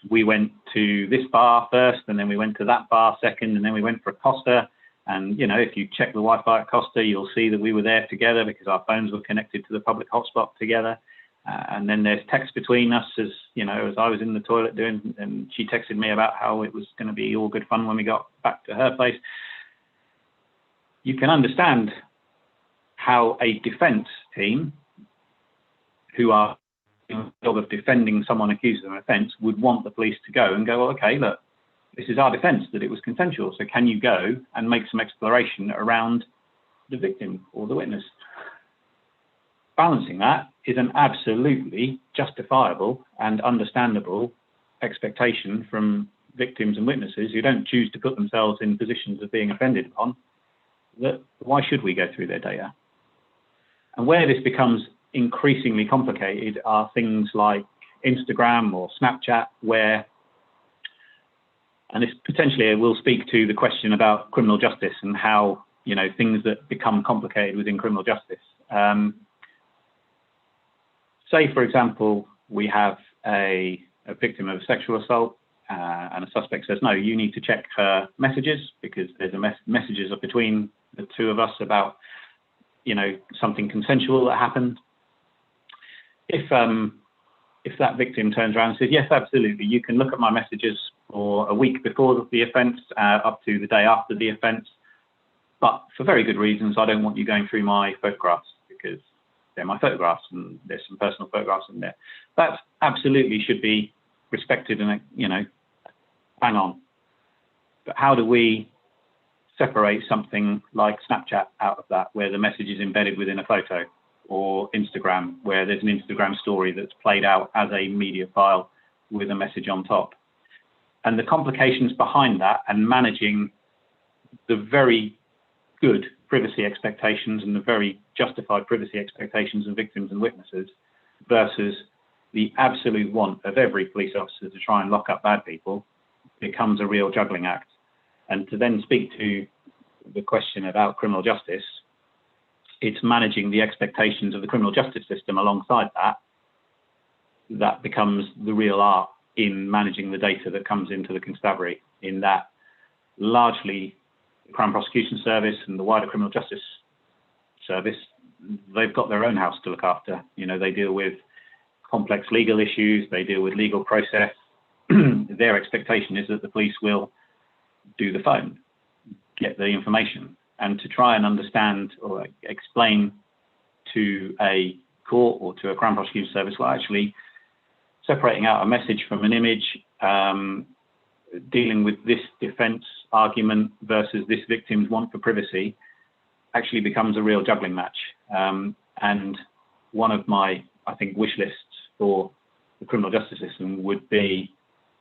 we went to this bar first, and then we went to that bar second, and then we went for a Costa. And, you know, if you check the Wi-Fi at Costa, you'll see that we were there together because our phones were connected to the public hotspot together. And then there's text between us as, you know, as I was in the toilet doing, and she texted me about how it was going to be all good fun when we got back to her place. You can understand how a defence team who are in the job of defending someone accused of an offence would want the police to go and go, well, okay, look, this is our defence that it was consensual. So can you go and make some exploration around the victim or the witness? Balancing that is an absolutely justifiable and understandable expectation from victims and witnesses who don't choose to put themselves in positions of being offended upon. That why should we go through their data? And where this becomes increasingly complicated are things like Instagram or Snapchat, where, and this potentially will speak to the question about criminal justice and how, you know, things that become complicated within criminal justice. Say, for example, we have a victim of a sexual assault and a suspect says, no, you need to check her messages because there's messages between the two of us about, you know, something consensual that happened. If that victim turns around and says, yes, absolutely, you can look at my messages for a week before the offence up to the day after the offence, but for very good reasons, I don't want you going through my photographs because they're my photographs and there's some personal photographs in there. That absolutely should be respected and, you know, bang on. But how do we separate something like Snapchat out of that, where the message is embedded within a photo, or Instagram, where there's an Instagram story that's played out as a media file with a message on top? And the complications behind that and managing the very good privacy expectations and the very justified privacy expectations of victims and witnesses versus the absolute want of every police officer to try and lock up bad people becomes a real juggling act. And to then speak to the question about criminal justice, it's managing the expectations of the criminal justice system alongside that. That becomes the real art in managing the data that comes into the constabulary, in that largely the Crown Prosecution Service and the wider criminal justice service, they've got their own house to look after. You know, they deal with complex legal issues, they deal with legal process. Their expectation is that the police will do the phone, get the information, and to try and understand or explain to a court or to a Crown Prosecution Service, well, actually separating out a message from an image, dealing with this defence argument versus this victim's want for privacy, actually becomes a real juggling match. And one of my, I think, wish lists for the criminal justice system would be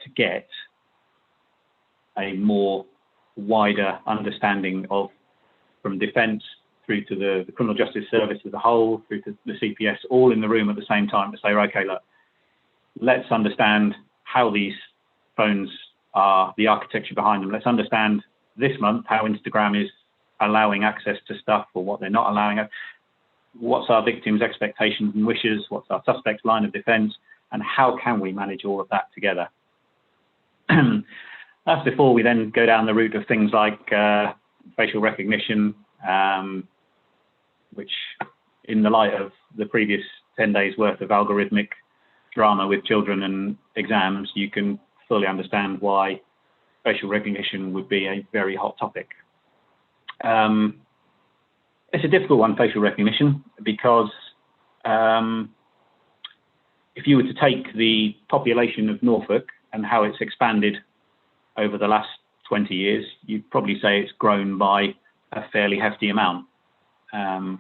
to get a more wider understanding of, from defence through to the criminal justice service as a whole, through to the CPS, all in the room at the same time to say, okay, look, let's understand how these phones are, the architecture behind them. Let's understand this month how Instagram is allowing access to stuff or what they're not allowing. What's our victim's expectations and wishes? What's our suspect's line of defence? And how can we manage all of that together? That's before we then go down the route of things like facial recognition, which in the light of the previous 10 days worth of algorithmic drama with children and exams, you can fully understand why facial recognition would be a very hot topic. It's a difficult one, facial recognition, because if you were to take the population of Norfolk and how it's expanded over the last 20 years, you'd probably say it's grown by a fairly hefty amount. The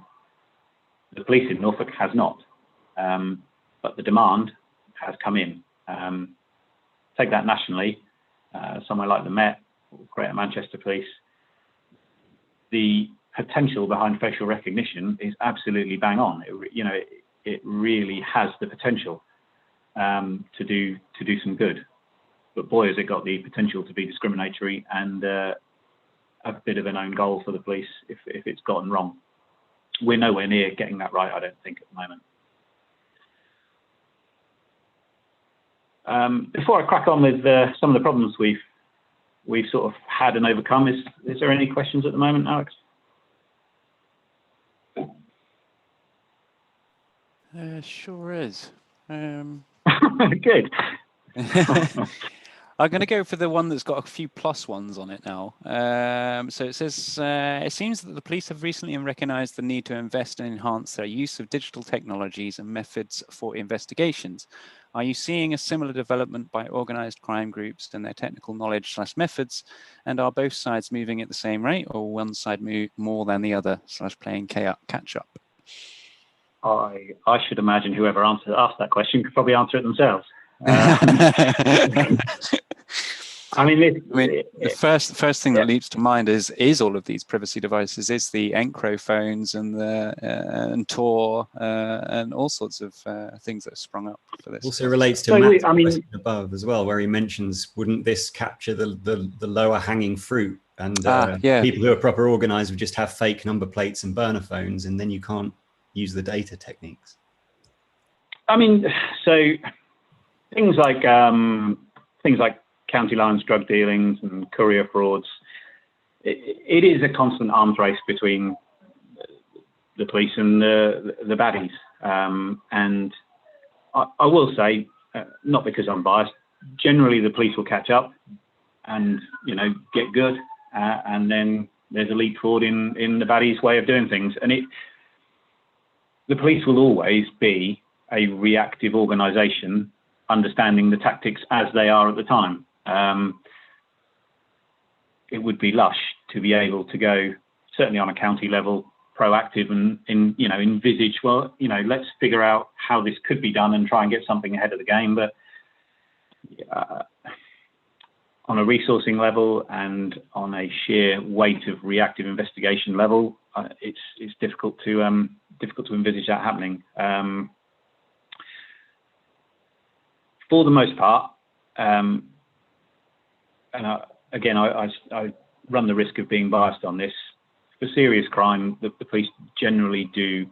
police in Norfolk has not, but the demand has come in. Take that nationally, somewhere like the Met or Greater Manchester Police, the potential behind facial recognition is absolutely bang on. It really has the potential to do some good. But boy, has it got the potential to be discriminatory and a bit of an own goal for the police if it's gotten wrong. We're nowhere near getting that right, I don't think, at the moment. Before I crack on with some of the problems we've sort of had and overcome, is there any questions at the moment, Alex? Sure is. Good. I'm going to go for the one that's got a few plus ones on it now. So it says, it seems that the police have recently recognized the need to invest and enhance their use of digital technologies and methods for investigations. Are you seeing a similar development by organized crime groups and their technical knowledge / methods? And are both sides moving at the same rate, or one side move more than the other / playing catch up? I should imagine whoever asked that question could probably answer it themselves. The first thing that leaps to mind is all of these privacy devices, is the Encro phones and the and Tor and all sorts of things that have sprung up for this. Also relates to Matt's question above as well, where he mentions, wouldn't this capture the lower hanging fruit? And people who are proper organised would just have fake number plates and burner phones, and then you can't use the data techniques. So things like county lines drug dealings and courier frauds, it is a constant arms race between the police and the baddies. And I will say, not because I'm biased, generally the police will catch up and get good, and then there's a leap forward in the baddies' way of doing things. And the police will always be a reactive organisation, understanding the tactics as they are at the time. It would be lush to be able to go, certainly on a county level, proactive and envisage, let's figure out how this could be done and try and get something ahead of the game. But on a resourcing level and on a sheer weight of reactive investigation level, it's difficult to envisage that happening. For the most part, and again, I run the risk of being biased on this. For serious crime, the police generally do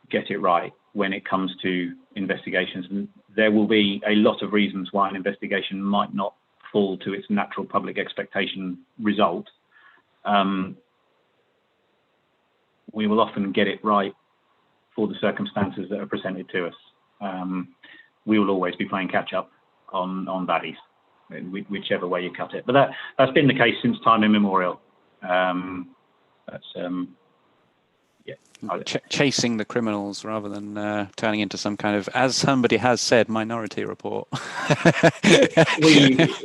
get it right when it comes to investigations, and there will be a lot of reasons why an investigation might not fall to its natural public expectation result. We will often get it right for the circumstances that are presented to us. We will always be playing catch up on baddies, whichever way you cut it. But that's been the case since time immemorial. Chasing the criminals rather than turning into some kind of, as somebody has said, minority report.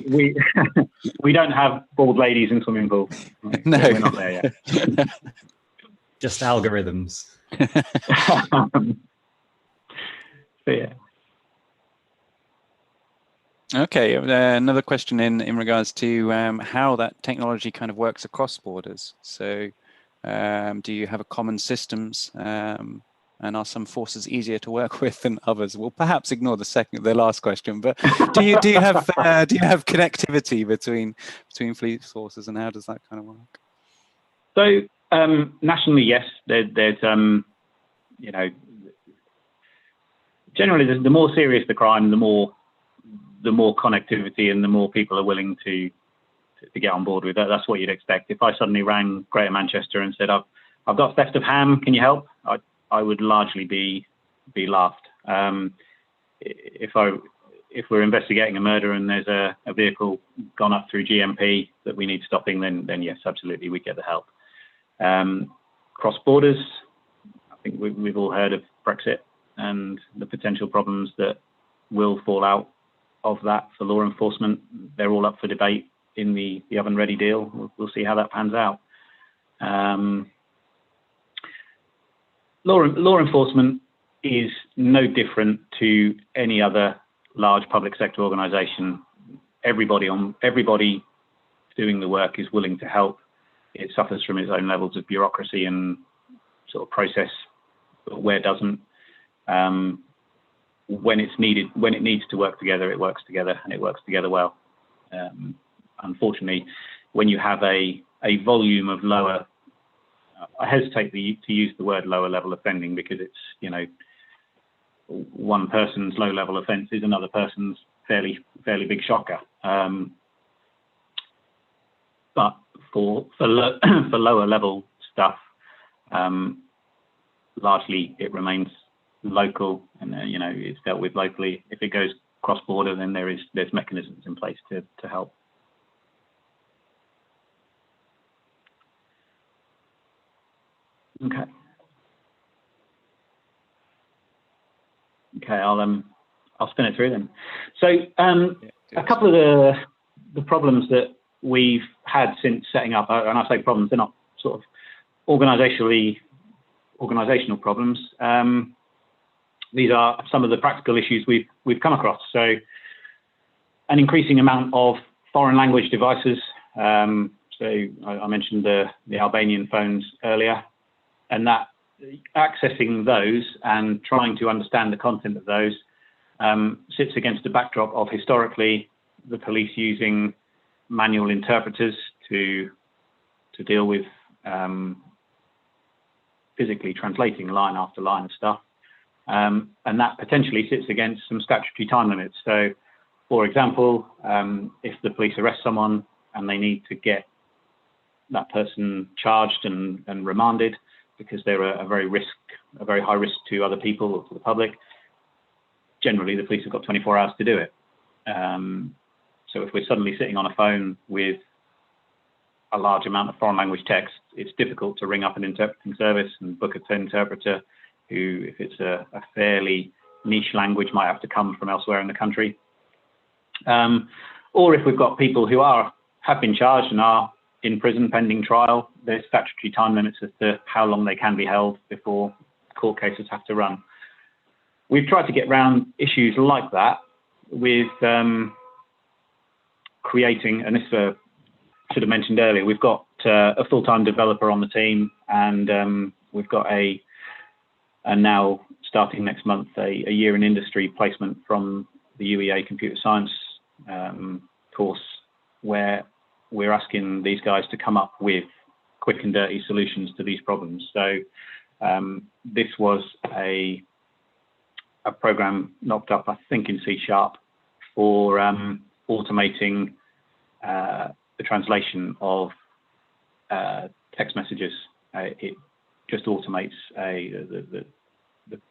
we don't have bald ladies in swimming pools. No, we're not there yet. Just algorithms. So, yeah. Okay, another question in regards to how that technology kind of works across borders. So do you have a common systems, and are some forces easier to work with than others? We'll perhaps ignore the last question, but do you have connectivity between police forces, and how does that kind of work? So nationally, yes, there's generally the more serious the crime, the more connectivity and the more people are willing to to get on board with that. That's what you'd expect. If I suddenly rang Greater Manchester and said, I've got theft of ham, can you help? I would largely be laughed. If we're investigating a murder and there's a vehicle gone up through GMP that we need stopping, then yes, absolutely, we get the help. Cross borders, I think we've all heard of Brexit and the potential problems that will fall out of that for law enforcement. They're all up for debate in the oven ready deal. We'll see how that pans out. Law enforcement is no different to any other large public sector organisation. Everybody doing the work is willing to help. It suffers from its own levels of bureaucracy and sort of process, but where it doesn't, when it needs to work together, it works together, and it works together well. Unfortunately, when you have a volume of lower, I hesitate to use the word lower level offending, because it's, one person's low level offence is another person's fairly big shocker. But for lower level stuff, largely it remains local, and it's dealt with locally. If it goes cross border, then there's mechanisms in place to help. Okay. I'll spin it through then. So a couple of the problems that we've had since setting up, and I say problems, they're not sort of organizational problems. These are some of the practical issues we've come across. So an increasing amount of foreign language devices. So I mentioned the Albanian phones earlier, and that accessing those and trying to understand the content of those sits against the backdrop of historically the police using manual interpreters to deal with physically translating line after line of stuff, and that potentially sits against some statutory time limits. So, for example, if the police arrest someone and they need to get that person charged and remanded because they're a very high risk to other people or to the public, generally the police have got 24 hours to do it. So if we're suddenly sitting on a phone with a large amount of foreign language text, it's difficult to ring up an interpreting service and book an interpreter who, if it's a fairly niche language, might have to come from elsewhere in the country. Or if we've got people who have been charged and are in prison pending trial, there's statutory time limits as to how long they can be held before court cases have to run. We've tried to get around issues like that with creating, and this should have mentioned earlier, we've got a full-time developer on the team, and we've got a now starting next month a year in industry placement from the UEA computer science course, where we're asking these guys to come up with quick and dirty solutions to these problems. So this was a program knocked up, I think, in C# for automating the translation of text messages. It just automates the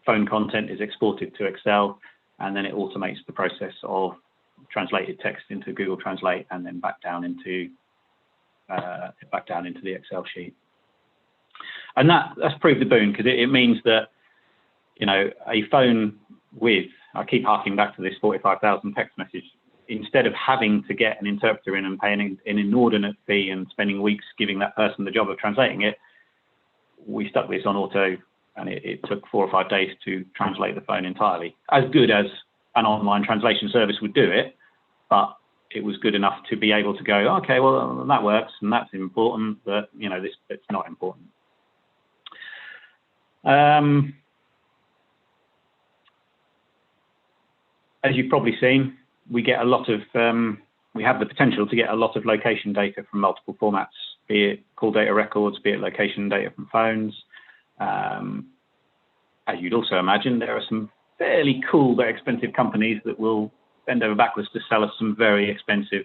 phone content is exported to Excel, and then it automates the process of translated text into Google Translate and then back down into the Excel sheet. And that's proved a boon, because it means that a phone with, I keep harking back to this 45,000 text message, instead of having to get an interpreter in and paying an inordinate fee and spending weeks giving that person the job of translating it, we stuck this on auto, and it took 4 or 5 days to translate the phone entirely. As good as an online translation service would do it, but it was good enough to be able to go, okay, well, that works, and that's important, but this bit's not important. As you've probably seen, we get a lot of, we have the potential to get a lot of location data from multiple formats, be it call data records, be it location data from phones. As you'd also imagine, there are some fairly cool but expensive companies that will bend over backwards to sell us some very expensive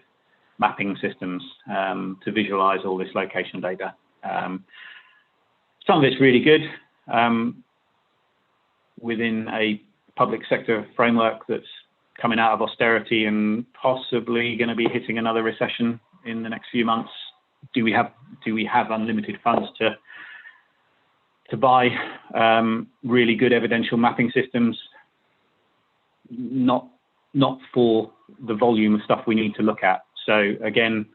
mapping systems to visualize all this location data. Some of it's really good within a public sector framework that's coming out of austerity and possibly going to be hitting another recession in the next few months. Do we have unlimited funds to buy really good evidential mapping systems? Not for the volume of stuff we need to look at. So again,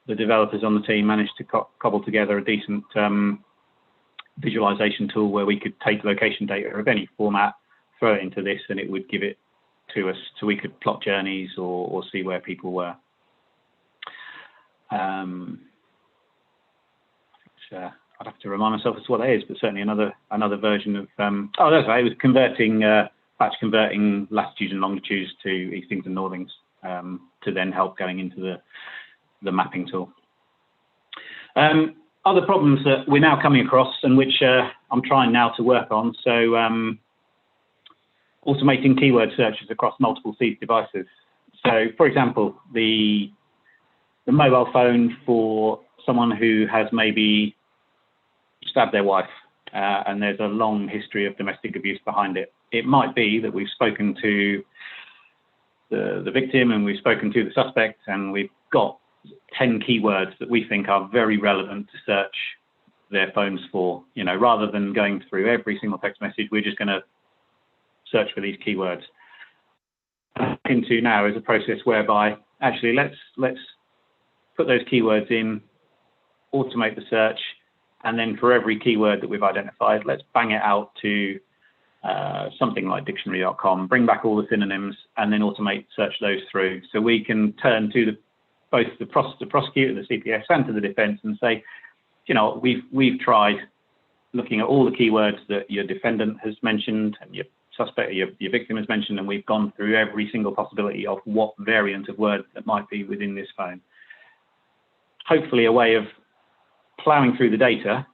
the developers on the team managed to cobble together a decent visualization tool where we could take location data of any format, throw it into this, and it would give it to us so we could plot journeys or see where people were. I'd have to remind myself as to what that is, but certainly another version of oh, that's right, it was batch converting latitudes and longitudes to eastings and northings to then help going into the mapping tool. Other problems that we're now coming across and which I'm trying now to work on. So automating keyword searches across multiple seized devices. So for example, the mobile phone for someone who has maybe stabbed their wife and there's a long history of domestic abuse behind it. It might be that we've spoken to the victim and we've spoken to the suspect and we've got 10 keywords that we think are very relevant to search their phones for. You know, rather than going through every single text message, we're just going to search for these keywords. Into now is a process whereby actually let's put those keywords in, automate the search, and then for every keyword that we've identified, let's bang it out to something like dictionary.com, bring back all the synonyms, and then automate search those through. So we can turn to both the prosecutor, the CPS, and to the defence and say, you know, we've tried looking at all the keywords that your defendant has mentioned and your suspect, your victim has mentioned, and we've gone through every single possibility of what variant of word that might be within this phone. Hopefully a way of ploughing through the data,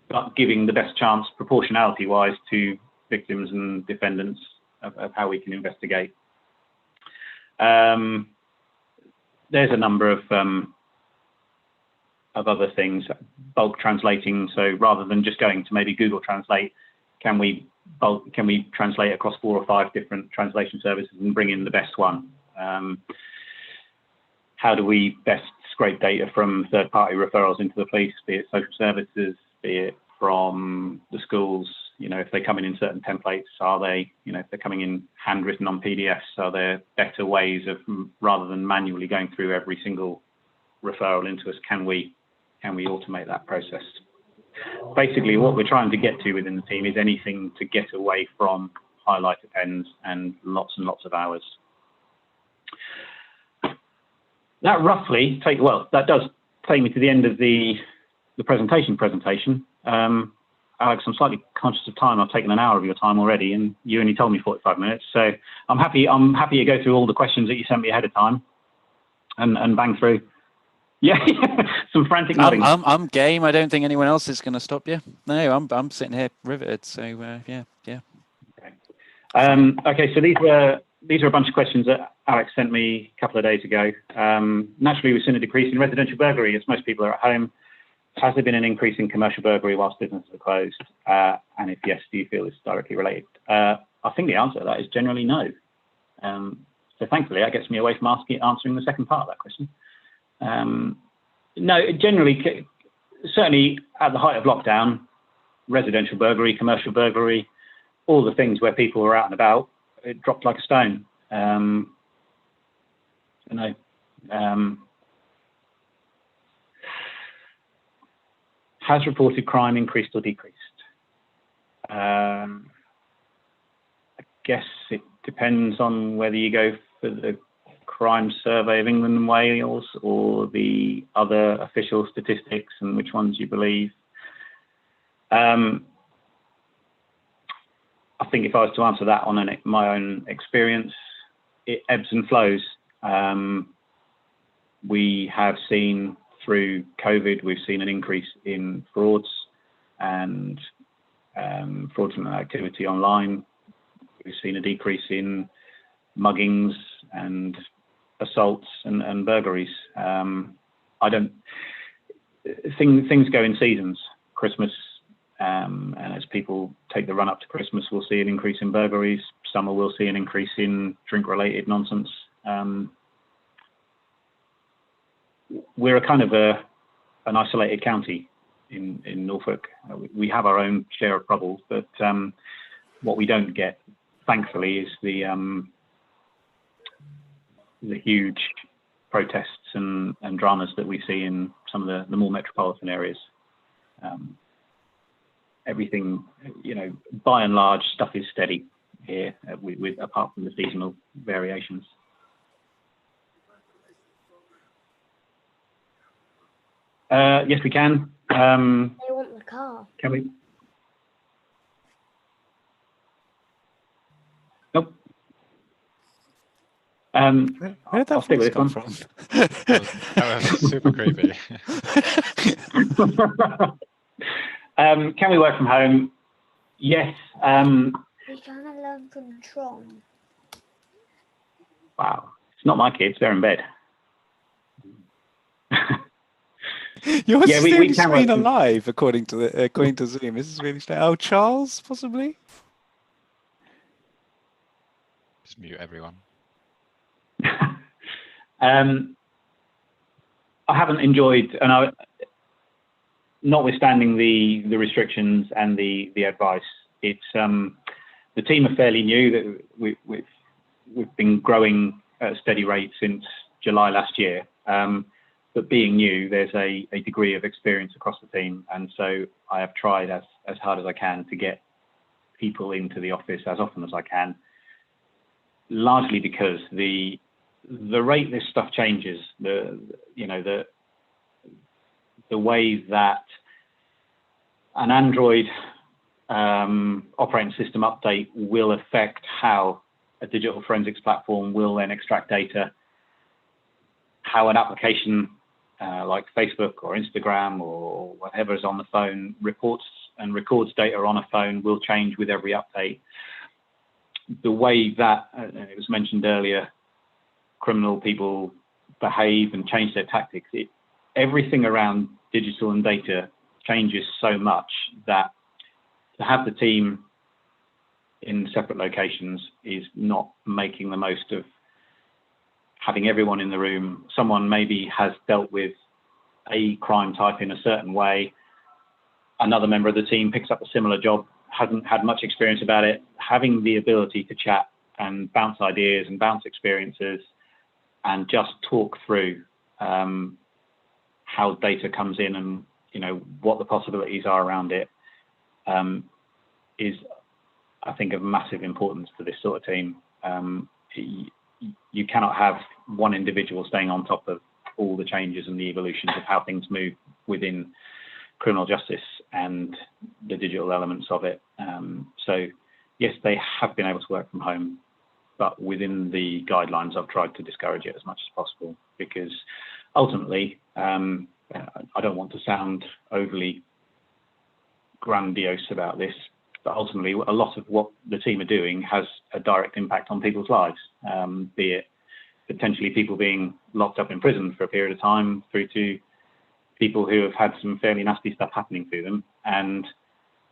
but giving the best chance proportionality-wise to victims and defendants of how we can investigate. There's a number of other things, bulk translating. So rather than just going to maybe Google Translate, can we translate across 4 or 5 different translation services and bring in the best one? How do we best scrape data from third-party referrals into the police, be it social services, be it from the schools? You know, if they come in certain templates, are they, you know, if they're coming in handwritten on PDFs, are there better ways of, rather than manually going through every single referral into us, can we automate that process? Basically, what we're trying to get to within the team is anything to get away from highlighter pens and lots of hours. That roughly that does take me to the end of the presentation. Alex, I'm slightly conscious of time. I've taken an hour of your time already, and you only told me 45 minutes. So I'm happy to go through all the questions that you sent me ahead of time, and bang through. Yeah, some frantic nodding. I'm game. I don't think anyone else is going to stop you. No, I'm sitting here riveted. So yeah. Okay. Okay. So these are a bunch of questions that Alex sent me a couple of days ago. Naturally, we've seen a decrease in residential burglary as most people are at home. Has there been an increase in commercial burglary whilst businesses are closed? And if yes, do you feel it's directly related? I think the answer to that is generally no. So thankfully, that gets me away from answering the second part of that question. No, generally, certainly at the height of lockdown, residential burglary, commercial burglary, all the things where people were out and about, it dropped like a stone. Has reported crime increased or decreased? I guess it depends on whether you go for the Crime Survey of England and Wales or the other official statistics and which ones you believe. I think if I was to answer that on my own experience, it ebbs and flows. We have seen through COVID, we've seen an increase in frauds and fraudulent activity online. We've seen a decrease in muggings and assaults and burglaries. Things go in seasons. Christmas, and as people take the run up to Christmas, we'll see an increase in burglaries. Summer, we'll see an increase in drink-related nonsense. We're a kind of an isolated county in Norfolk. We have our own share of troubles, but what we don't get, thankfully, is the huge protests and dramas that we see in some of the more metropolitan areas. Everything, by and large, stuff is steady here, with apart from the seasonal variations. Yes, we can. They want the car. Can we? Nope. Where did that voice come from? That was super creepy. Can we work from home? Yes. We're trying to learn from Tron. Wow. It's not my kids. They're in bed. You're Yeah, still we can screen alive, according to Zoom. This is really strange. Oh, Charles, possibly? Just mute everyone. I haven't enjoyed, notwithstanding the restrictions and the advice, it's the team are fairly new. That we've been growing at a steady rate since July last year. But being new, there's a degree of experience across the team, and so I have tried as hard as I can to get people into the office as often as I can. Largely because the rate this stuff changes, the way that an Android operating system update will affect how a digital forensics platform will then extract data, how an application like Facebook or Instagram or whatever is on the phone reports and records data on a phone will change with every update. The way that, it was mentioned earlier, criminal people behave and change their tactics, everything around digital and data changes so much that to have the team in separate locations is not making the most of having everyone in the room. Someone maybe has dealt with a crime type in a certain way. Another member of the team picks up a similar job, hasn't had much experience about it. Having the ability to chat and bounce ideas and bounce experiences and just talk through how data comes in and what the possibilities are around it is, I think, of massive importance to this sort of team. You cannot have one individual staying on top of all the changes and the evolutions of how things move within criminal justice and the digital elements of it. So yes, they have been able to work from home, but within the guidelines, I've tried to discourage it as much as possible, because ultimately, I don't want to sound overly grandiose about this, but ultimately a lot of what the team are doing has a direct impact on people's lives, be it potentially people being locked up in prison for a period of time, through to people who have had some fairly nasty stuff happening to them. And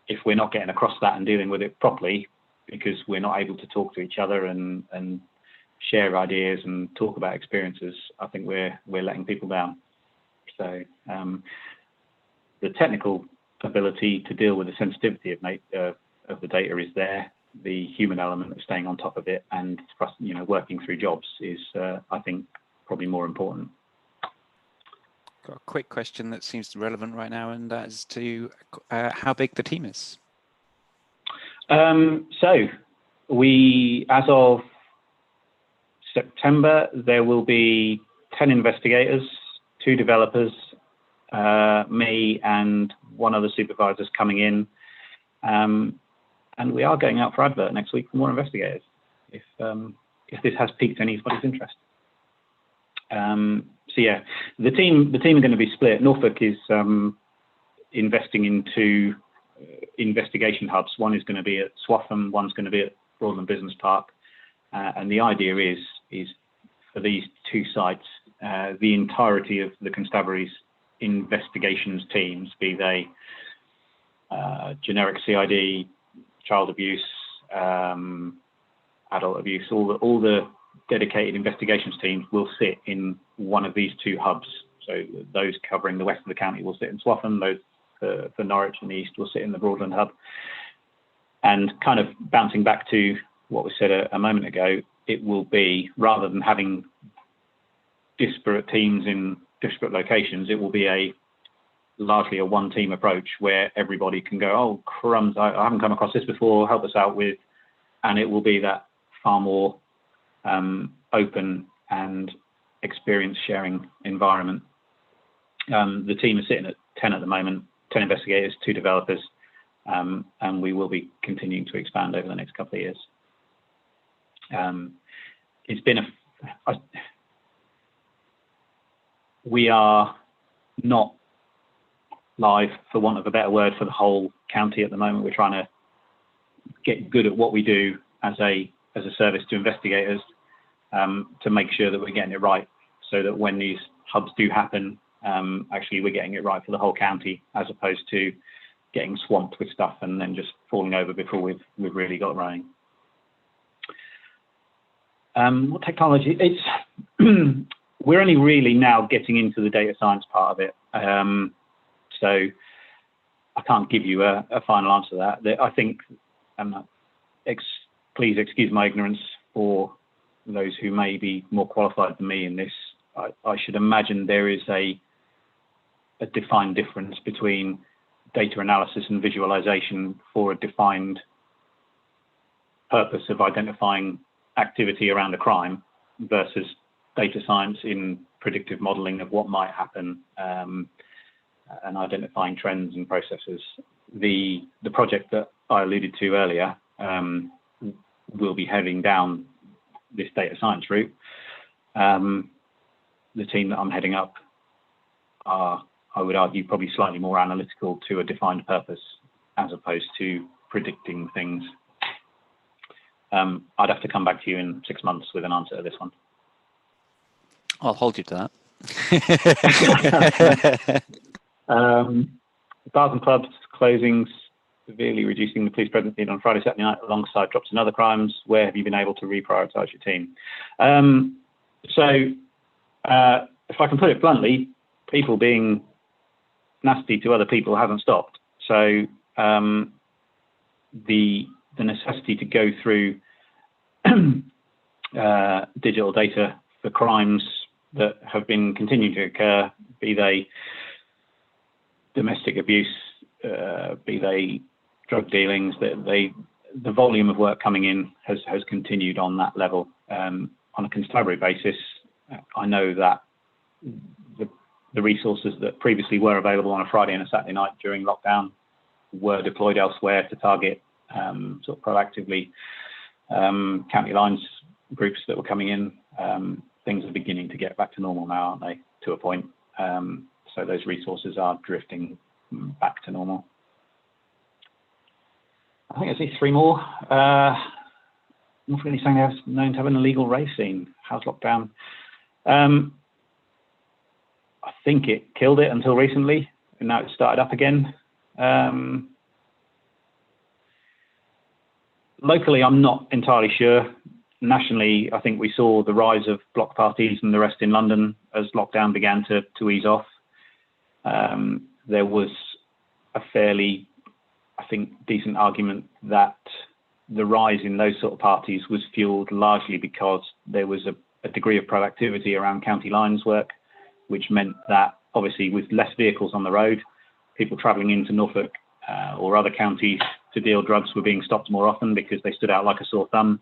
if we're not getting across that and dealing with it properly, because we're not able to talk to each other and share ideas and talk about experiences, I think we're letting people down. So the technical ability to deal with the sensitivity of the data is there. The human element of staying on top of it and working through jobs is, I think, probably more important. Got a quick question that seems relevant right now, and that is to how big the team is. So we, as of September, there will be 10 investigators, 2 developers, me and 1 other supervisor's coming in. And we are going out for advert next week for more investigators, if this has piqued anybody's interest. So yeah, the team are going to be split. Norfolk is investing into investigation hubs. One is going to be at Swaffham, one's going to be at Broadland Business Park, and the idea is for these two sites, the entirety of the constabulary's investigations teams, be they generic CID, child abuse, adult abuse, all the dedicated investigations teams will sit in one of these two hubs. So those covering the west of the county will sit in Swaffham, those for Norwich and the east will sit in the Broadland hub. And kind of bouncing back to what was said a moment ago, it will be, rather than having disparate teams in disparate locations, it will be largely a one team approach where everybody can go, oh crumbs, I haven't come across this before, help us out with, and it will be that far more open and experience sharing environment. The team is sitting at 10 at the moment, 10 investigators, 2 developers, and we will be continuing to expand over the next couple of years. It's been we are not live, for want of a better word, for the whole county at the moment. We're trying to get good at what we do as a service to investigators, to make sure that we're getting it right, so that when these hubs do happen, actually we're getting it right for the whole county, as opposed to getting swamped with stuff and then just falling over before we've really got running. What technology? It's we're only really now getting into the data science part of it, so I can't give you a final answer to that. I think, please excuse my ignorance for those who may be more qualified than me in this. I should imagine there is a defined difference between data analysis and visualization for a defined purpose of identifying activity around a crime versus data science in predictive modeling of what might happen, and identifying trends and processes. The project that I alluded to earlier will be heading down this data science route. The team that I'm heading up are, I would argue, probably slightly more analytical to a defined purpose as opposed to predicting things. I'd have to come back to you in 6 months with an answer to this one. I'll hold you to that. Bars and clubs closings severely reducing the police presence on Friday, Saturday night alongside drops in other crimes. Where have you been able to reprioritise your team? If I can put it bluntly, people being nasty to other people hasn't stopped. So the necessity to go through digital data for crimes that have been continuing to occur, be they domestic abuse, be they drug dealings, the volume of work coming in has continued on that level. On a constabulary basis, I know that the resources that previously were available on a Friday and a Saturday night during lockdown were deployed elsewhere to target sort of proactively county lines groups that were coming in. Things are beginning to get back to normal now, aren't they, to a point? So those resources are drifting back to normal. I think I see 3 more. Not really saying they're known to have an illegal rave scene. How's lockdown? I think it killed it until recently, and now it's started up again. Locally, I'm not entirely sure. Nationally, I think we saw the rise of block parties and the rest in London as lockdown began to ease off. There was a fairly, I think, decent argument that the rise in those sort of parties was fueled largely because there was a degree of proactivity around county lines work, which meant that obviously with less vehicles on the road, people travelling into Norfolk or other counties to deal drugs were being stopped more often because they stood out like a sore thumb.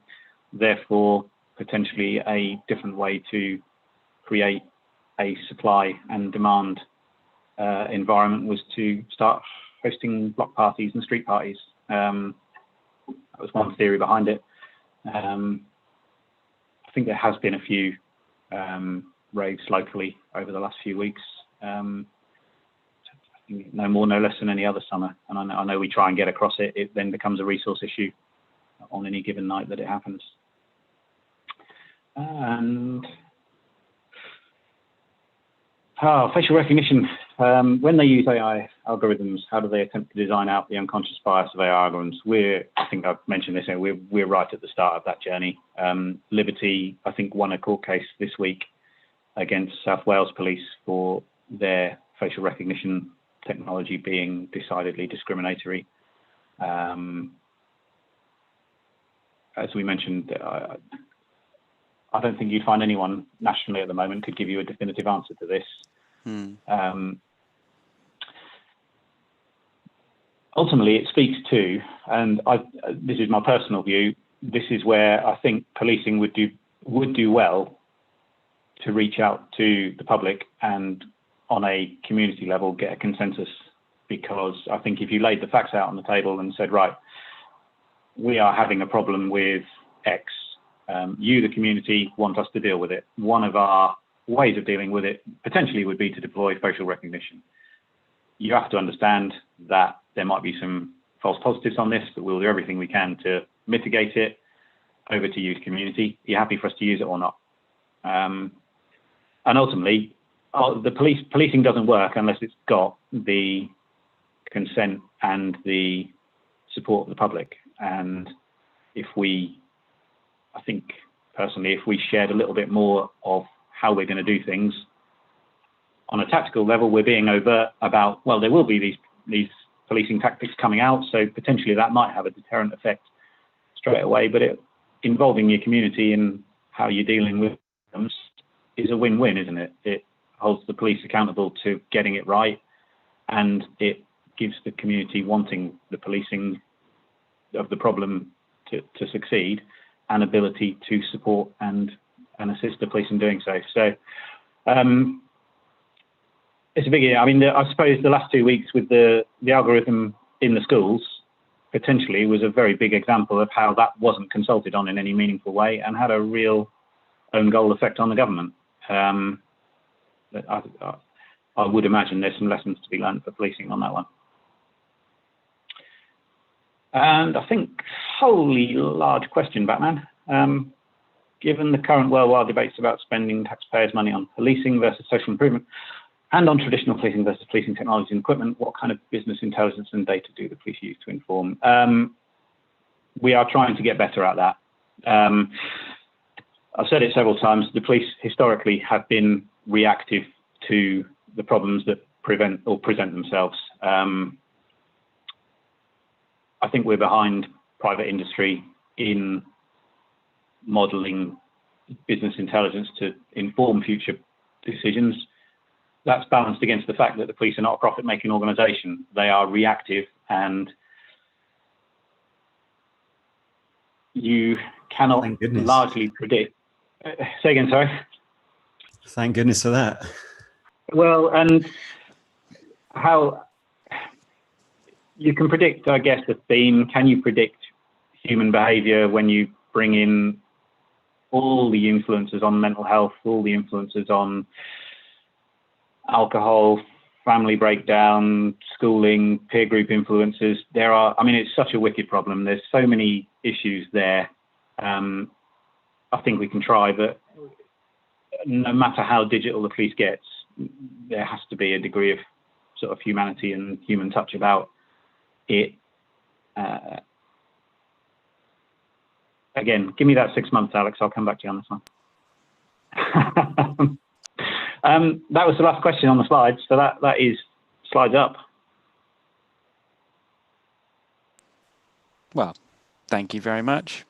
Therefore, potentially a different way to create a supply and demand environment was to start hosting block parties and street parties. That was one theory behind it. I think there has been a few raves locally over the last few weeks. No more, no less than any other summer. And I know we try and get across it. It then becomes a resource issue on any given night that it happens. And Facial recognition. When they use AI algorithms, how do they attempt to design out the unconscious bias of AI algorithms? I think I've mentioned this, we're right at the start of that journey. Liberty, I think, won a court case this week against South Wales Police for their facial recognition technology being decidedly discriminatory. As we mentioned, I don't think you'd find anyone nationally at the moment could give you a definitive answer to this. Ultimately, it speaks to, and this is my personal view, this is where I think policing would do well to reach out to the public and on a community level get a consensus, because I think if you laid the facts out on the table and said, right, we are having a problem with X, you, the community, want us to deal with it. One of our ways of dealing with it potentially would be to deploy facial recognition. You have to understand that there might be some false positives on this, but we'll do everything we can to mitigate it. Over to you, the community. Are you happy for us to use it or not? And ultimately, the policing doesn't work unless it's got the consent and the support of the public. And I think personally, if we shared a little bit more of how we're going to do things on a tactical level, we're being overt about, well, there will be these policing tactics coming out, so potentially that might have a deterrent effect straight away, but involving your community and how you're dealing with them is a win-win, isn't it? It holds the police accountable to getting it right, and it gives the community wanting the policing of the problem to succeed and ability to support and assist the police in doing so. So it's a big, I mean, I suppose the last 2 weeks with the algorithm in the schools potentially was a very big example of how that wasn't consulted on in any meaningful way and had a real own goal effect on the government. I would imagine there's some lessons to be learned for policing on that one. And I think, holy large question, Batman. Given the current worldwide debates about spending taxpayers' money on policing versus social improvement, and on traditional policing versus policing technology and equipment, what kind of business intelligence and data do the police use to inform? We are trying to get better at that. I've said it several times, the police historically have been reactive to the problems that present themselves. I think we're behind private industry in modelling business intelligence to inform future decisions. That's balanced against the fact that the police are not a profit-making organisation. They are reactive, and you cannot largely predict. Say again, sorry? Thank goodness for that. Well, and how you can predict, I guess, the theme. Can you predict human behaviour when you bring in all the influences on mental health, all the influences on alcohol, family breakdown, schooling, peer group influences? I mean, it's such a wicked problem. There's so many issues there. I think we can try, but no matter how digital the police gets, there has to be a degree of sort of humanity and human touch about it. Again, give me that 6 months, Alex. I'll come back to you on this one. That was the last question on the slides, so that is slides up. Well, thank you very much.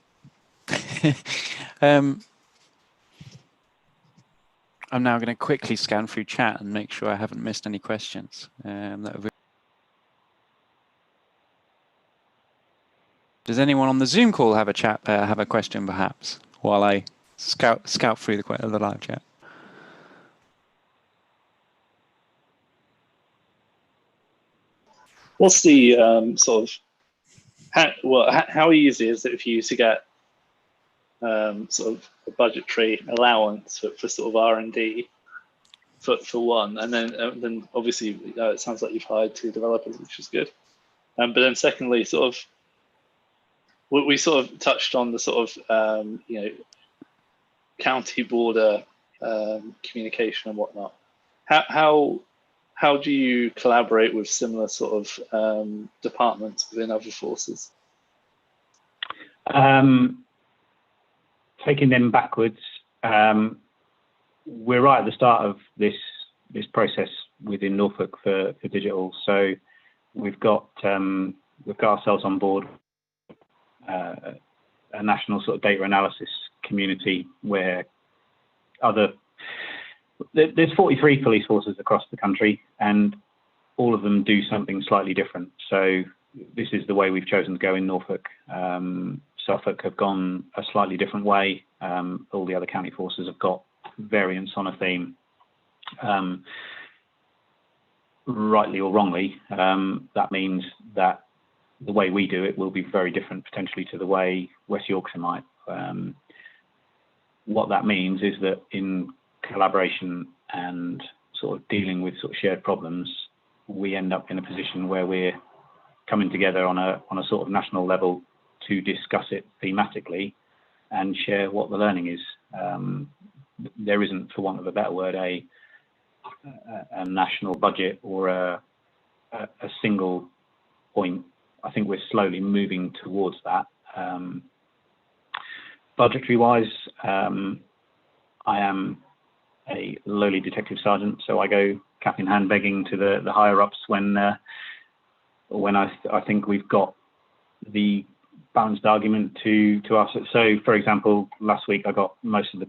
I'm now going to quickly scan through chat and make sure I haven't missed any questions. Does anyone on the Zoom call have a question, perhaps, while I scout through the live chat? What's the how easy is it for you to get sort of a budgetary allowance for sort of R&D for one, and then obviously it sounds like you've hired 2 developers, which is good. But then secondly, sort of we sort of touched on the sort of county border communication and whatnot. how do you collaborate with similar sort of departments within other forces? Taking them backwards, we're right at the start of this process within Norfolk for digital. So we've got ourselves on board a national sort of data analysis community where there's 43 police forces across the country, and all of them do something slightly different. So this is the way we've chosen to go in Norfolk. Suffolk have gone a slightly different way. All the other county forces have got variants on a theme. Rightly or wrongly, that means that the way we do it will be very different potentially to the way West Yorkshire might. What that means is that in collaboration and sort of dealing with sort of shared problems, we end up in a position where we're coming together on a sort of national level to discuss it thematically and share what the learning is. There isn't, for want of a better word, a national budget or a single point. I think we're slowly moving towards that. Budgetary wise, I am a lowly detective sergeant, so I go cap in hand begging to the higher ups when I think we've got the balanced argument to us. So, for example, last week I got most of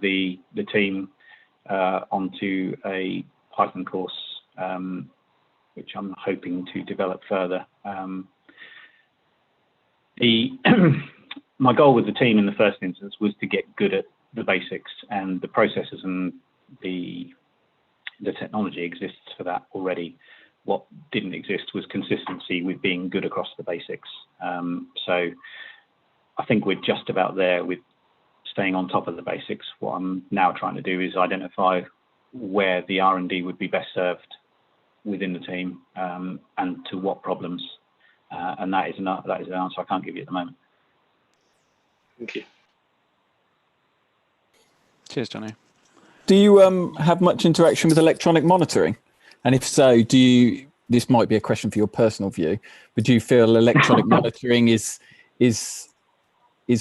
the team onto a Python course, which I'm hoping to develop further. My goal with the team in the first instance was to get good at the basics, and the processes and the technology exists for that already. What didn't exist was consistency with being good across the basics. So I think we're just about there with staying on top of the basics. What I'm now trying to do is identify where the R&D would be best served within the team, and to what problems. And that is an answer I can't give you at the moment. Thank you. Cheers, Johnny. Do you have much interaction with electronic monitoring? And if so, this might be a question for your personal view, but do you feel electronic monitoring is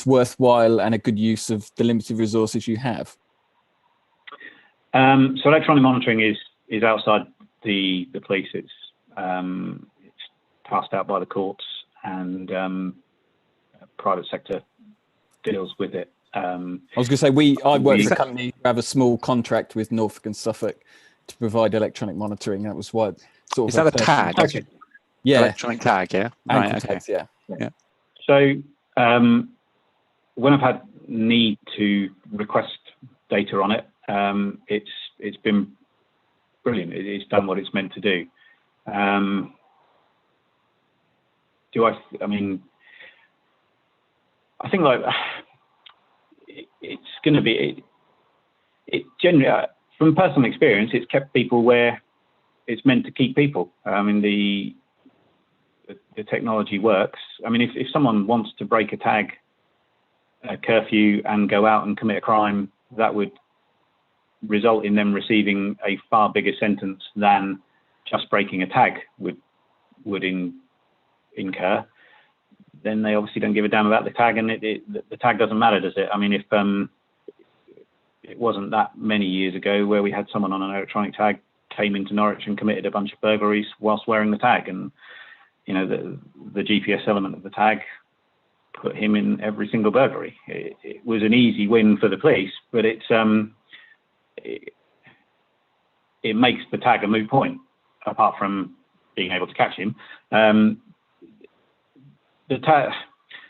worthwhile and a good use of the limited resources you have? So electronic monitoring is outside the police. It's passed out by the courts, and private sector deals with it. I was going to say, I work for a company who have a small contract with Norfolk and Suffolk to provide electronic monitoring. That was what sort of. Is that a tag? Okay. Yeah. Electronic tag, yeah. Right, okay. Tags, yeah. So when I've had need to request data on it, it's been brilliant. It's done what it's meant to do. I think like it's going to be it generally, from personal experience, it's kept people where it's meant to keep people. I mean, the technology works. I mean, if someone wants to break a tag, a curfew, and go out and commit a crime, that would result in them receiving a far bigger sentence than just breaking a tag would incur. Then they obviously don't give a damn about the tag, and the tag doesn't matter, does it? I mean, if it wasn't that many years ago where we had someone on an electronic tag came into Norwich and committed a bunch of burglaries whilst wearing the tag, and the GPS element of the tag put him in every single burglary. It was an easy win for the police, but it makes the tag a moot point, apart from being able to catch him. The tag,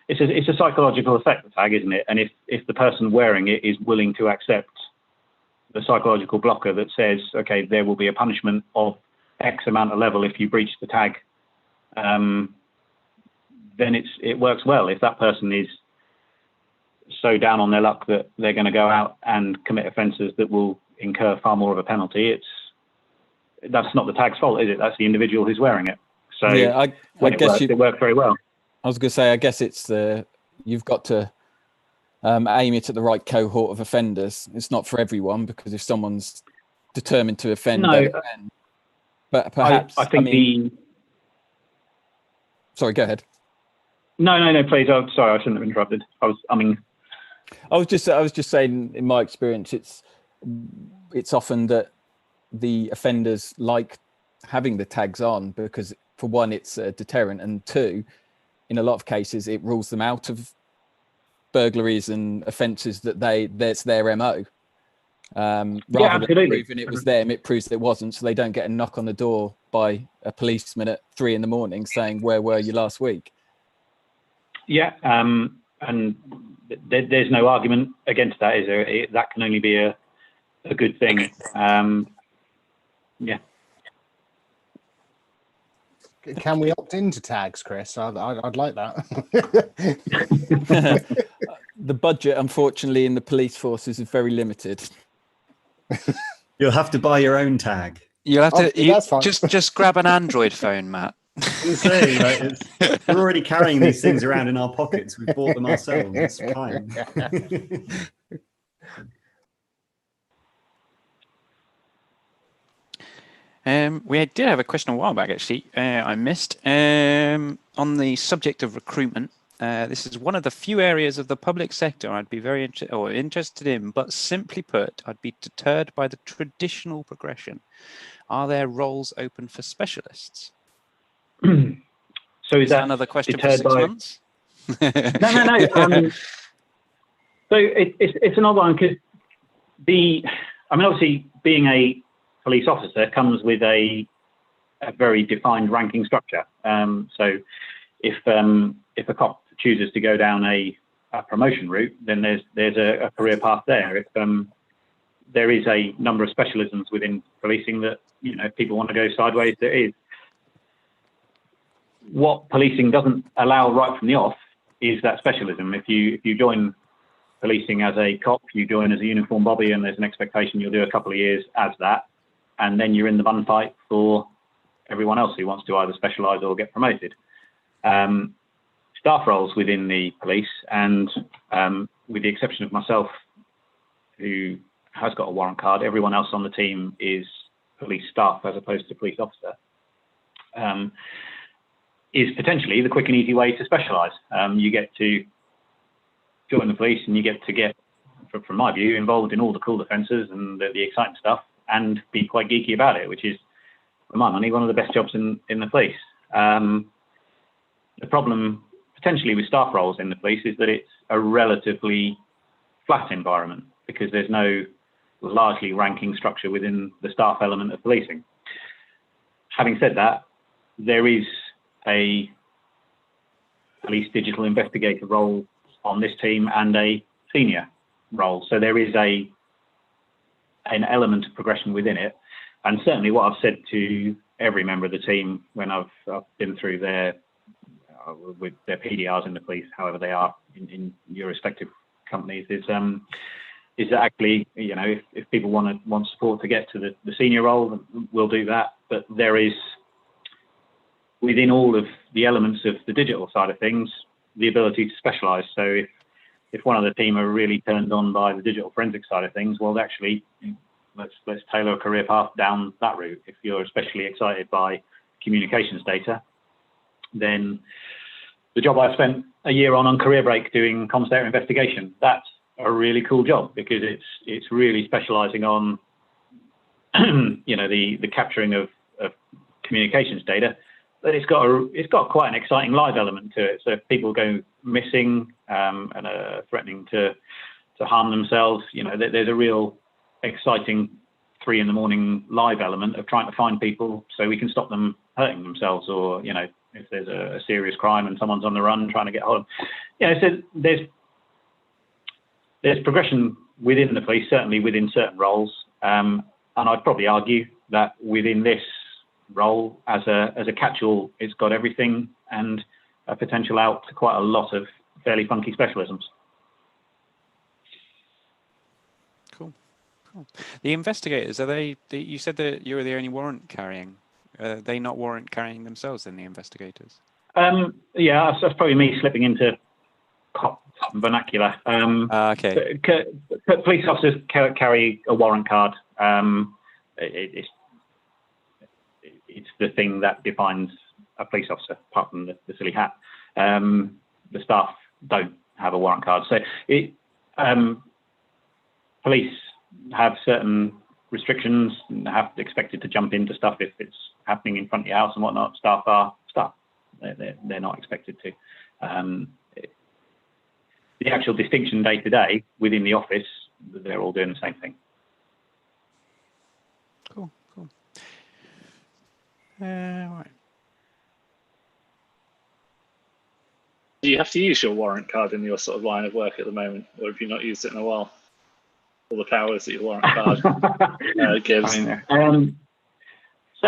it's a psychological effect, the tag, isn't it? And if the person wearing it is willing to accept the psychological blocker that says, okay, there will be a punishment of X amount of level if you breach the tag, then it works well. If that person is so down on their luck that they're going to go out and commit offences that will incur far more of a penalty, that's not the tag's fault, is it? That's the individual who's wearing it. So yeah, I guess it worked very well. I was going to say, I guess you've got to aim it at the right cohort of offenders. It's not for everyone, because if someone's determined to offend, No, they'll offend. But perhaps I think Sorry, go ahead. No, please. I'm sorry, I shouldn't have interrupted. I was just saying, in my experience, it's often that the offenders like having the tags on because, for one, it's a deterrent, and two, in a lot of cases, it rules them out of burglaries and offences that's their MO. Rather than proving it was them, it proves it wasn't, so they don't get a knock on the door by a policeman at 3 a.m. saying, "Where were you last week?" Yeah, and there's no argument against that, is there? That can only be a good thing. Yeah. Can we opt into tags, Chris? I'd like that. The budget, unfortunately, in the police forces is very limited. You'll have to buy your own tag. You'll have to that's fine. just grab an Android phone, Matt. We're already carrying these things around in our pockets. We bought them ourselves. It's fine. We did have a question a while back, actually. I missed on the subject of recruitment. This is one of the few areas of the public sector I'd be very interested in, but simply put, I'd be deterred by the traditional progression. Are there roles open for specialists? So is that another question for 6 months? No. So it's an odd one because obviously being a police officer comes with a very defined ranking structure. So if a cop chooses to go down a promotion route, then there's a career path there. If there is a number of specialisms within policing that, if people want to go sideways, there is. What policing doesn't allow right from the off is that specialism. If you join policing as a cop, you join as a uniform bobby, and there's an expectation you'll do a couple of years as that, and then you're in the bun fight for everyone else who wants to either specialise or get promoted. Staff roles within the police, and with the exception of myself, who has got a warrant card, everyone else on the team is police staff as opposed to police officer, is potentially the quick and easy way to specialise. You get to join the police and you get, from my view, involved in all the cool offences and the exciting stuff and be quite geeky about it, which is, for my money, one of the best jobs in the police. The problem potentially with staff roles in the police is that it's a relatively flat environment because there's no largely ranking structure within the staff element of policing. Having said that, there is a police digital investigator role on this team and a senior role. So there is an element of progression within it. And certainly what I've said to every member of the team when I've been through with their PDRs in the police, however they are in your respective companies, is that actually, if people want support to get to the senior role, we'll do that. But there is, within all of the elements of the digital side of things, the ability to specialise. So if one of the team are really turned on by the digital forensic side of things, well, actually, let's tailor a career path down that route. If you're especially excited by communications data, then the job I spent a year on career break doing comms data investigation, that's a really cool job because it's really specialising on the capturing of communications data. But it's got quite an exciting live element to it. So if people go missing and are threatening to harm themselves, there's a real exciting 3 a.m. live element of trying to find people so we can stop them hurting themselves, or if there's a serious crime and someone's on the run trying to get hold. So there's progression within the police, certainly within certain roles, and I'd probably argue that within this role as a catch-all, it's got everything and a potential out to quite a lot of fairly funky specialisms. Cool. The investigators, are they? You said that you were the only warrant carrying. Are they not warrant carrying themselves, then, the investigators? Yeah, that's probably me slipping into cop vernacular. Okay. Police officers carry a warrant card. it's the thing that defines a police officer, apart from the silly hat. The staff don't have a warrant card. So police have certain restrictions and have expected to jump into stuff if it's happening in front of your house and whatnot. Staff are staff. They're not expected to. The actual distinction day to day within the office, they're all doing the same thing. Cool. Right. Do you have to use your warrant card in your sort of line of work at the moment, or have you not used it in a while? All the powers that your warrant card gives. So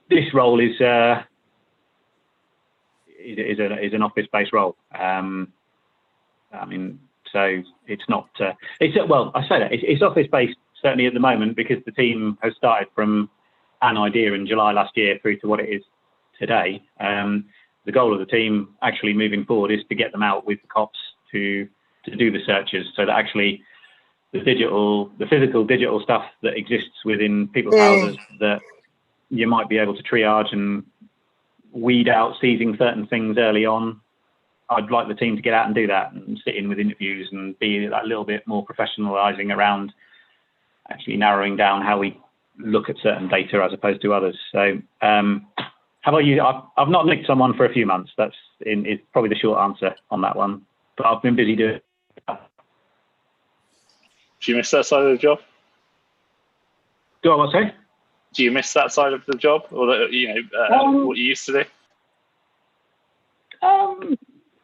this role is an office-based role. I mean, so it's not. Well, I say that it's office-based certainly at the moment because the team has started from an idea in July last year through to what it is today. The goal of the team actually moving forward is to get them out with the cops to do the searches, so that actually the physical digital stuff that exists within people's houses that you might be able to triage and weed out seizing certain things early on. I'd like the team to get out and do that and sit in with interviews and be a little bit more professionalizing around actually narrowing down how we look at certain data as opposed to others. So how about you? I've not nicked someone for a few months. Is probably the short answer on that one, but I've been busy doing it. Do you miss that side of the job? Do I what, say? Do you miss that side of the job, or what you used to do?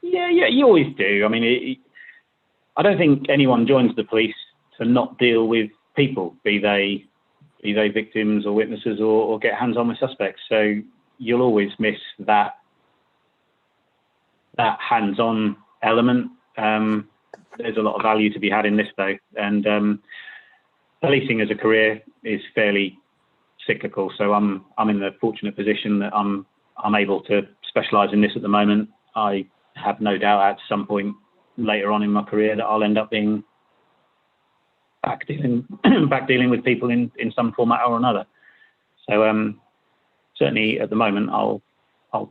Yeah, you always do. I mean, I don't think anyone joins the police to not deal with people, be they victims or witnesses or get hands-on with suspects. So you'll always miss that hands-on element. There's a lot of value to be had in this though, and policing as a career is fairly cyclical. So I'm in the fortunate position that I'm able to specialise in this at the moment. I have no doubt at some point later on in my career that I'll end up being back dealing with people in some format or another. So certainly at the moment I'll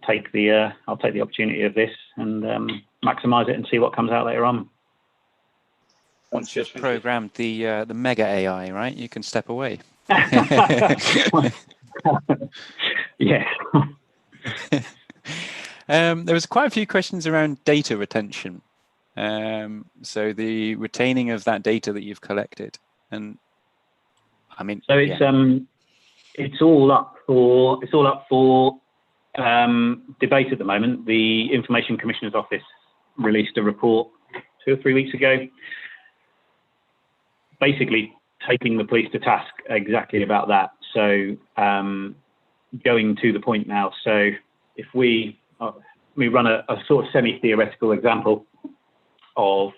take the opportunity of this and maximise it and see what comes out later on. Once you've programmed the mega AI, right, you can step away. Yeah. There was quite a few questions around data retention. So the retaining of that data that you've collected, and I mean, so it's all up for debate at the moment. The Information Commissioner's Office released a report 2 or 3 weeks ago, basically taking the police to task exactly about that. So going to the point now. So if we run a sort of semi-theoretical example of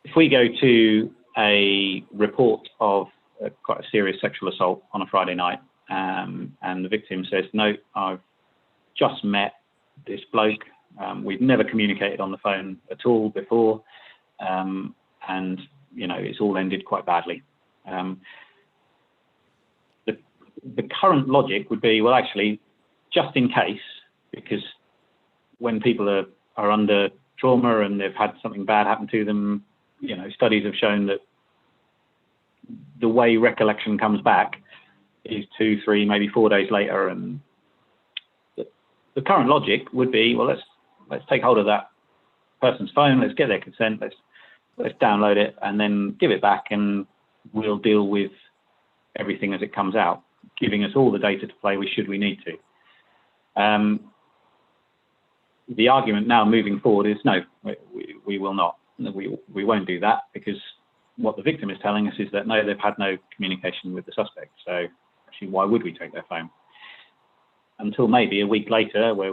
if we go to a report of quite a serious sexual assault on a Friday night, and the victim says, "No, I've just met this bloke. We've never communicated on the phone at all before, and it's all ended quite badly." The current logic would be, well, actually, just in case, because when people are under trauma and they've had something bad happen to them, studies have shown that the way recollection comes back is 2, 3, maybe 4 days later. And the current logic would be, well, let's take hold of that person's phone, let's get their consent, let's download it and then give it back, and we'll deal with everything as it comes out, giving us all the data to play with should we need to. The argument now moving forward is no, we will not. We won't do that, because what the victim is telling us is that no, they've had no communication with the suspect. So actually, why would we take their phone? Until maybe a week later, where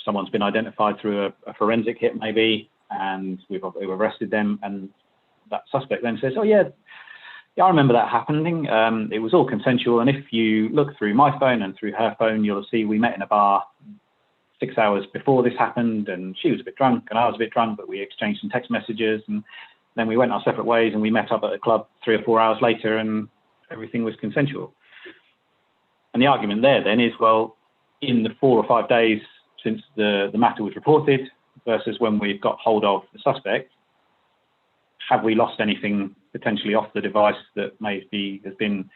someone's been identified through a forensic hit maybe, and we've arrested them, and that suspect then says, "Oh yeah, I remember that happening. It was all consensual, and if you look through my phone and through her phone, you'll see we met in a bar 6 hours before this happened, and she was a bit drunk and I was a bit drunk, but we exchanged some text messages, and then we went our separate ways and we met up at a club 3 or 4 hours later and everything was consensual. And the argument there then is, well, in the 4 or 5 days since the matter was reported versus when we've got hold of the suspect, have we lost anything potentially off the device that maybe has been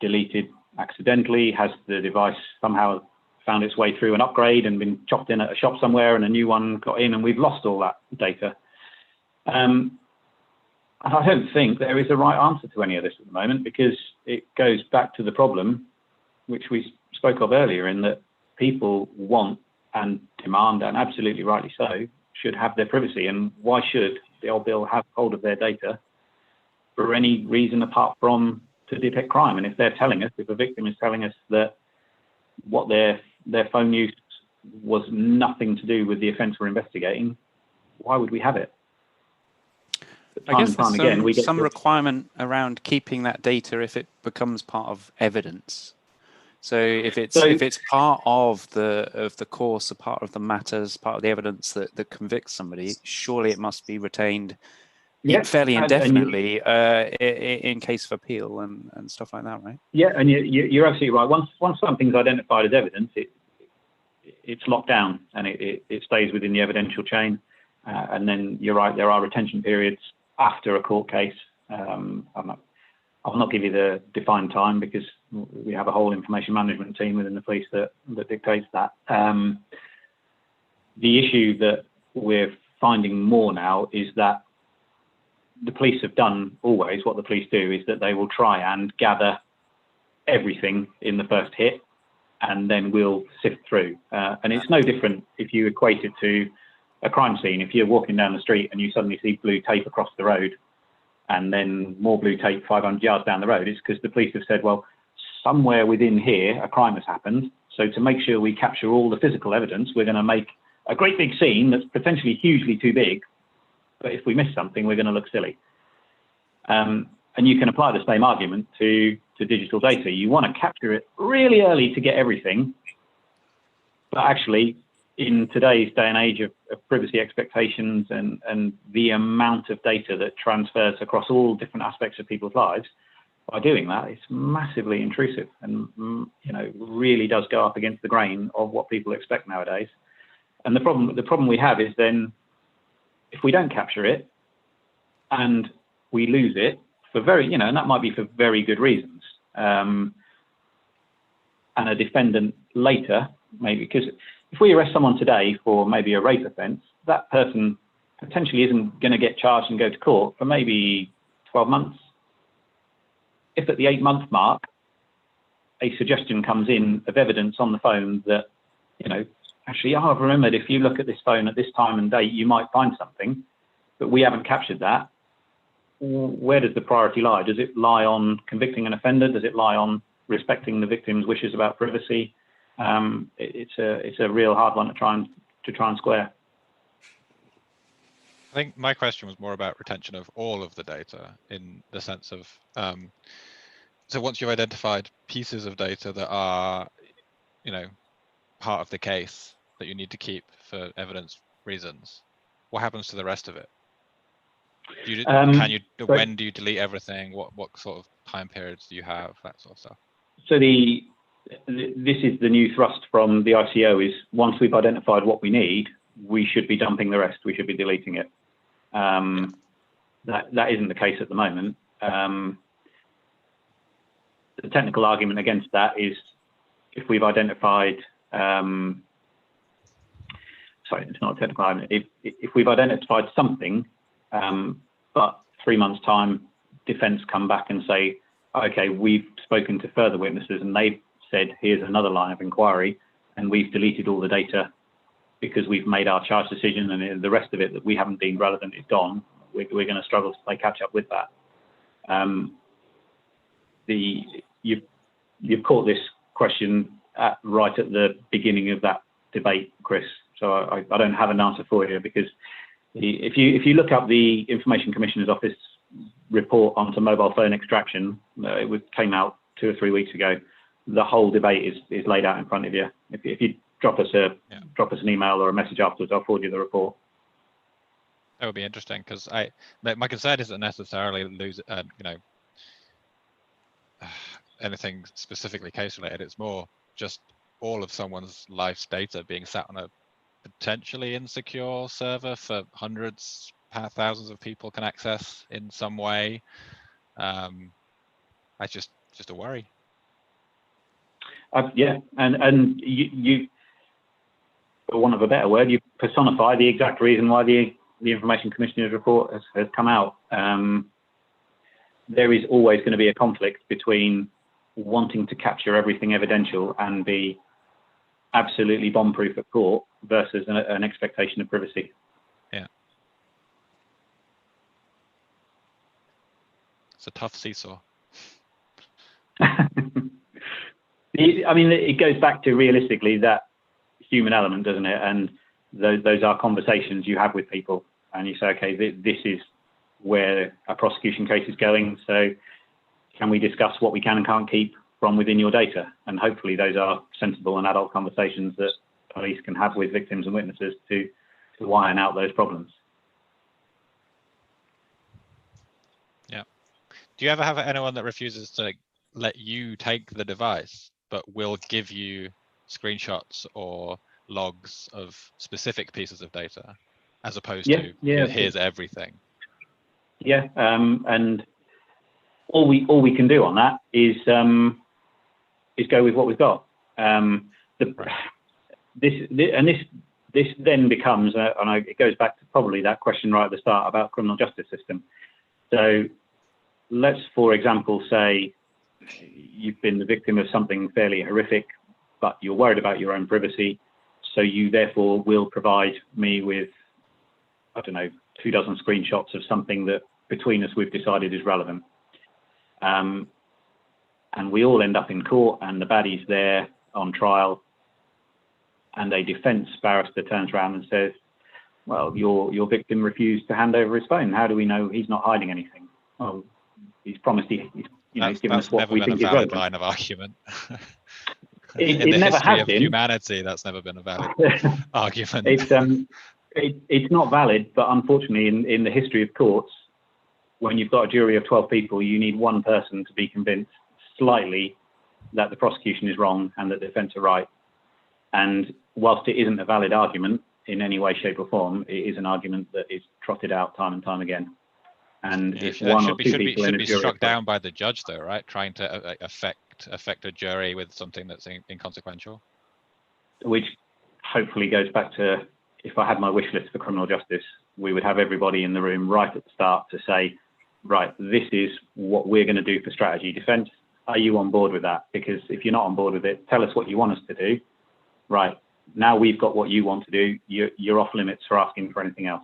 deleted accidentally? Has the device somehow found its way through an upgrade and been chopped in at a shop somewhere and a new one got in and we've lost all that data? And I don't think there is a right answer to any of this at the moment, because it goes back to the problem which we spoke of earlier, in that people want and demand, and absolutely rightly so, should have their privacy. And why should the old bill have hold of their data for any reason apart from to detect crime? And if they're telling us, if a victim is telling us that what their phone use was nothing to do with the offence we're investigating, why would we have it? I guess there's some requirement around keeping that data if it becomes part of evidence. So if it's part of the course, a part of the matters, part of the evidence that convicts somebody, surely it must be retained fairly indefinitely in case of appeal and stuff like that, right? Yeah, and you're absolutely right. Once something's identified as evidence, it's locked down and it stays within the evidential chain. And then you're right, there are retention periods after a court case. I'll not give you the defined time because we have a whole information management team within the police that dictates that. The issue that we're finding more now is that the police have done always what the police do, is that they will try and gather everything in the first hit and then we'll sift through. And it's no different if you equate it to a crime scene. If you're walking down the street and you suddenly see blue tape across the road and then more blue tape 500 yards down the road, it's because the police have said, well, somewhere within here a crime has happened. So to make sure we capture all the physical evidence, we're going to make a great big scene that's potentially hugely too big. But if we miss something, we're going to look silly. And you can apply the same argument to digital data. You want to capture it really early to get everything. But actually, in today's day and age of privacy expectations and the amount of data that transfers across all different aspects of people's lives, by doing that, it's massively intrusive and really does go up against the grain of what people expect nowadays. And the problem we have is then, if we don't capture it and we lose it for and that might be for very good reasons, and a defendant later, maybe, because if we arrest someone today for maybe a rape offence, that person potentially isn't going to get charged and go to court for maybe 12 months. If at the 8-month mark, a suggestion comes in of evidence on the phone that, actually, I've remembered if you look at this phone at this time and date, you might find something, but we haven't captured that. Where does the priority lie? Does it lie on convicting an offender? Does it lie on respecting the victim's wishes about privacy? It's a real hard one to try and square. I think my question was more about retention of all of the data, in the sense of so once you've identified pieces of data that are part of the case that you need to keep for evidence reasons, what happens to the rest of it? When do you delete everything? What sort of time periods do you have? That sort of stuff. So this is the new thrust from the ICO, is once we've identified what we need, we should be dumping the rest. We should be deleting it. That isn't the case at the moment. The technical argument against that is, if we've identified, sorry, it's not a technical argument. If we've identified something, but 3 months' time, defence come back and say, okay, we've spoken to further witnesses and they've said, here's another line of inquiry, and we've deleted all the data because we've made our charge decision, and the rest of it that we haven't deemed relevant is gone, we're going to struggle to play catch up with that. You've caught this question right at the beginning of that debate, Chris. So I don't have an answer for you, because if you look up the Information Commissioner's Office report onto mobile phone extraction, it came out 2 or 3 weeks ago. The whole debate is laid out in front of you. If you drop us an email or a message afterwards, I'll forward you the report. That would be interesting, because my concern isn't necessarily lose anything specifically case related. It's more just all of someone's life's data being sat on a potentially insecure server for hundreds, thousands of people can access in some way. That's just a worry. Yeah, and you, for want of a better word, you personify the exact reason why the Information Commissioner's report has come out. There is always going to be a conflict between wanting to capture everything evidential and be absolutely bomb-proof at court versus an expectation of privacy. Yeah. It's a tough seesaw. I mean, it goes back to realistically that human element, doesn't it? And those are conversations you have with people, and you say, okay, this is where a prosecution case is going. So can we discuss what we can and can't keep from within your data? And hopefully those are sensible and adult conversations that police can have with victims and witnesses to iron out those problems. Yeah. Do you ever have anyone that refuses to let you take the device, but will give you screenshots or logs of specific pieces of data, as opposed to here's everything? Yeah, and all we can do on that is go with what we've got. This then becomes, and it goes back to probably that question right at the start about criminal justice system. So let's, for example, say you've been the victim of something fairly horrific, but you're worried about your own privacy. So you therefore will provide me with, I don't know, 24 screenshots of something that between us we've decided is relevant. And we all end up in court, and the baddie's there on trial, and a defense barrister turns around and says, well, your victim refused to hand over his phone. How do we know he's not hiding anything? Well, he's promised he's given us what we think is relevant. That's never been a valid line of argument. In the history of humanity, that's never been a valid argument. It's not valid, but unfortunately, in the history of courts, when you've got a jury of 12 people, you need one person to be convinced slightly that the prosecution is wrong and that the defence are right. And whilst it isn't a valid argument in any way, shape, or form, it is an argument that is trotted out time and time again. And if one or two people in a jury should be struck down by the judge, though, right? Trying to affect a jury with something that's inconsequential. Which hopefully goes back to, if I had my wish list for criminal justice, we would have everybody in the room right at the start to say, right, this is what we're going to do for strategy defence. Are you on board with that? Because if you're not on board with it, tell us what you want us to do. Right, now we've got what you want to do. You're off limits for asking for anything else.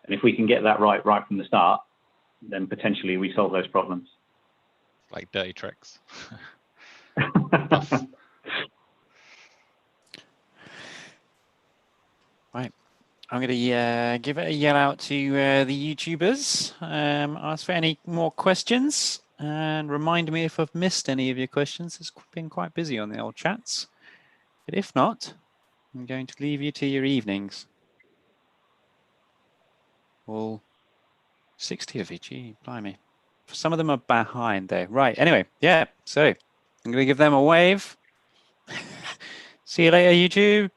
And if we can get that right from the start, then potentially we solve those problems. Like dirty tricks. Right. I'm going to give it a yell out to the YouTubers, ask for any more questions, and remind me if I've missed any of your questions. It's been quite busy on the old chats. But if not, I'm going to leave you to your evenings. All 60 of you, gee, blimey. Some of them are behind there. Right, anyway, yeah, so I'm going to give them a wave. See you later, YouTube.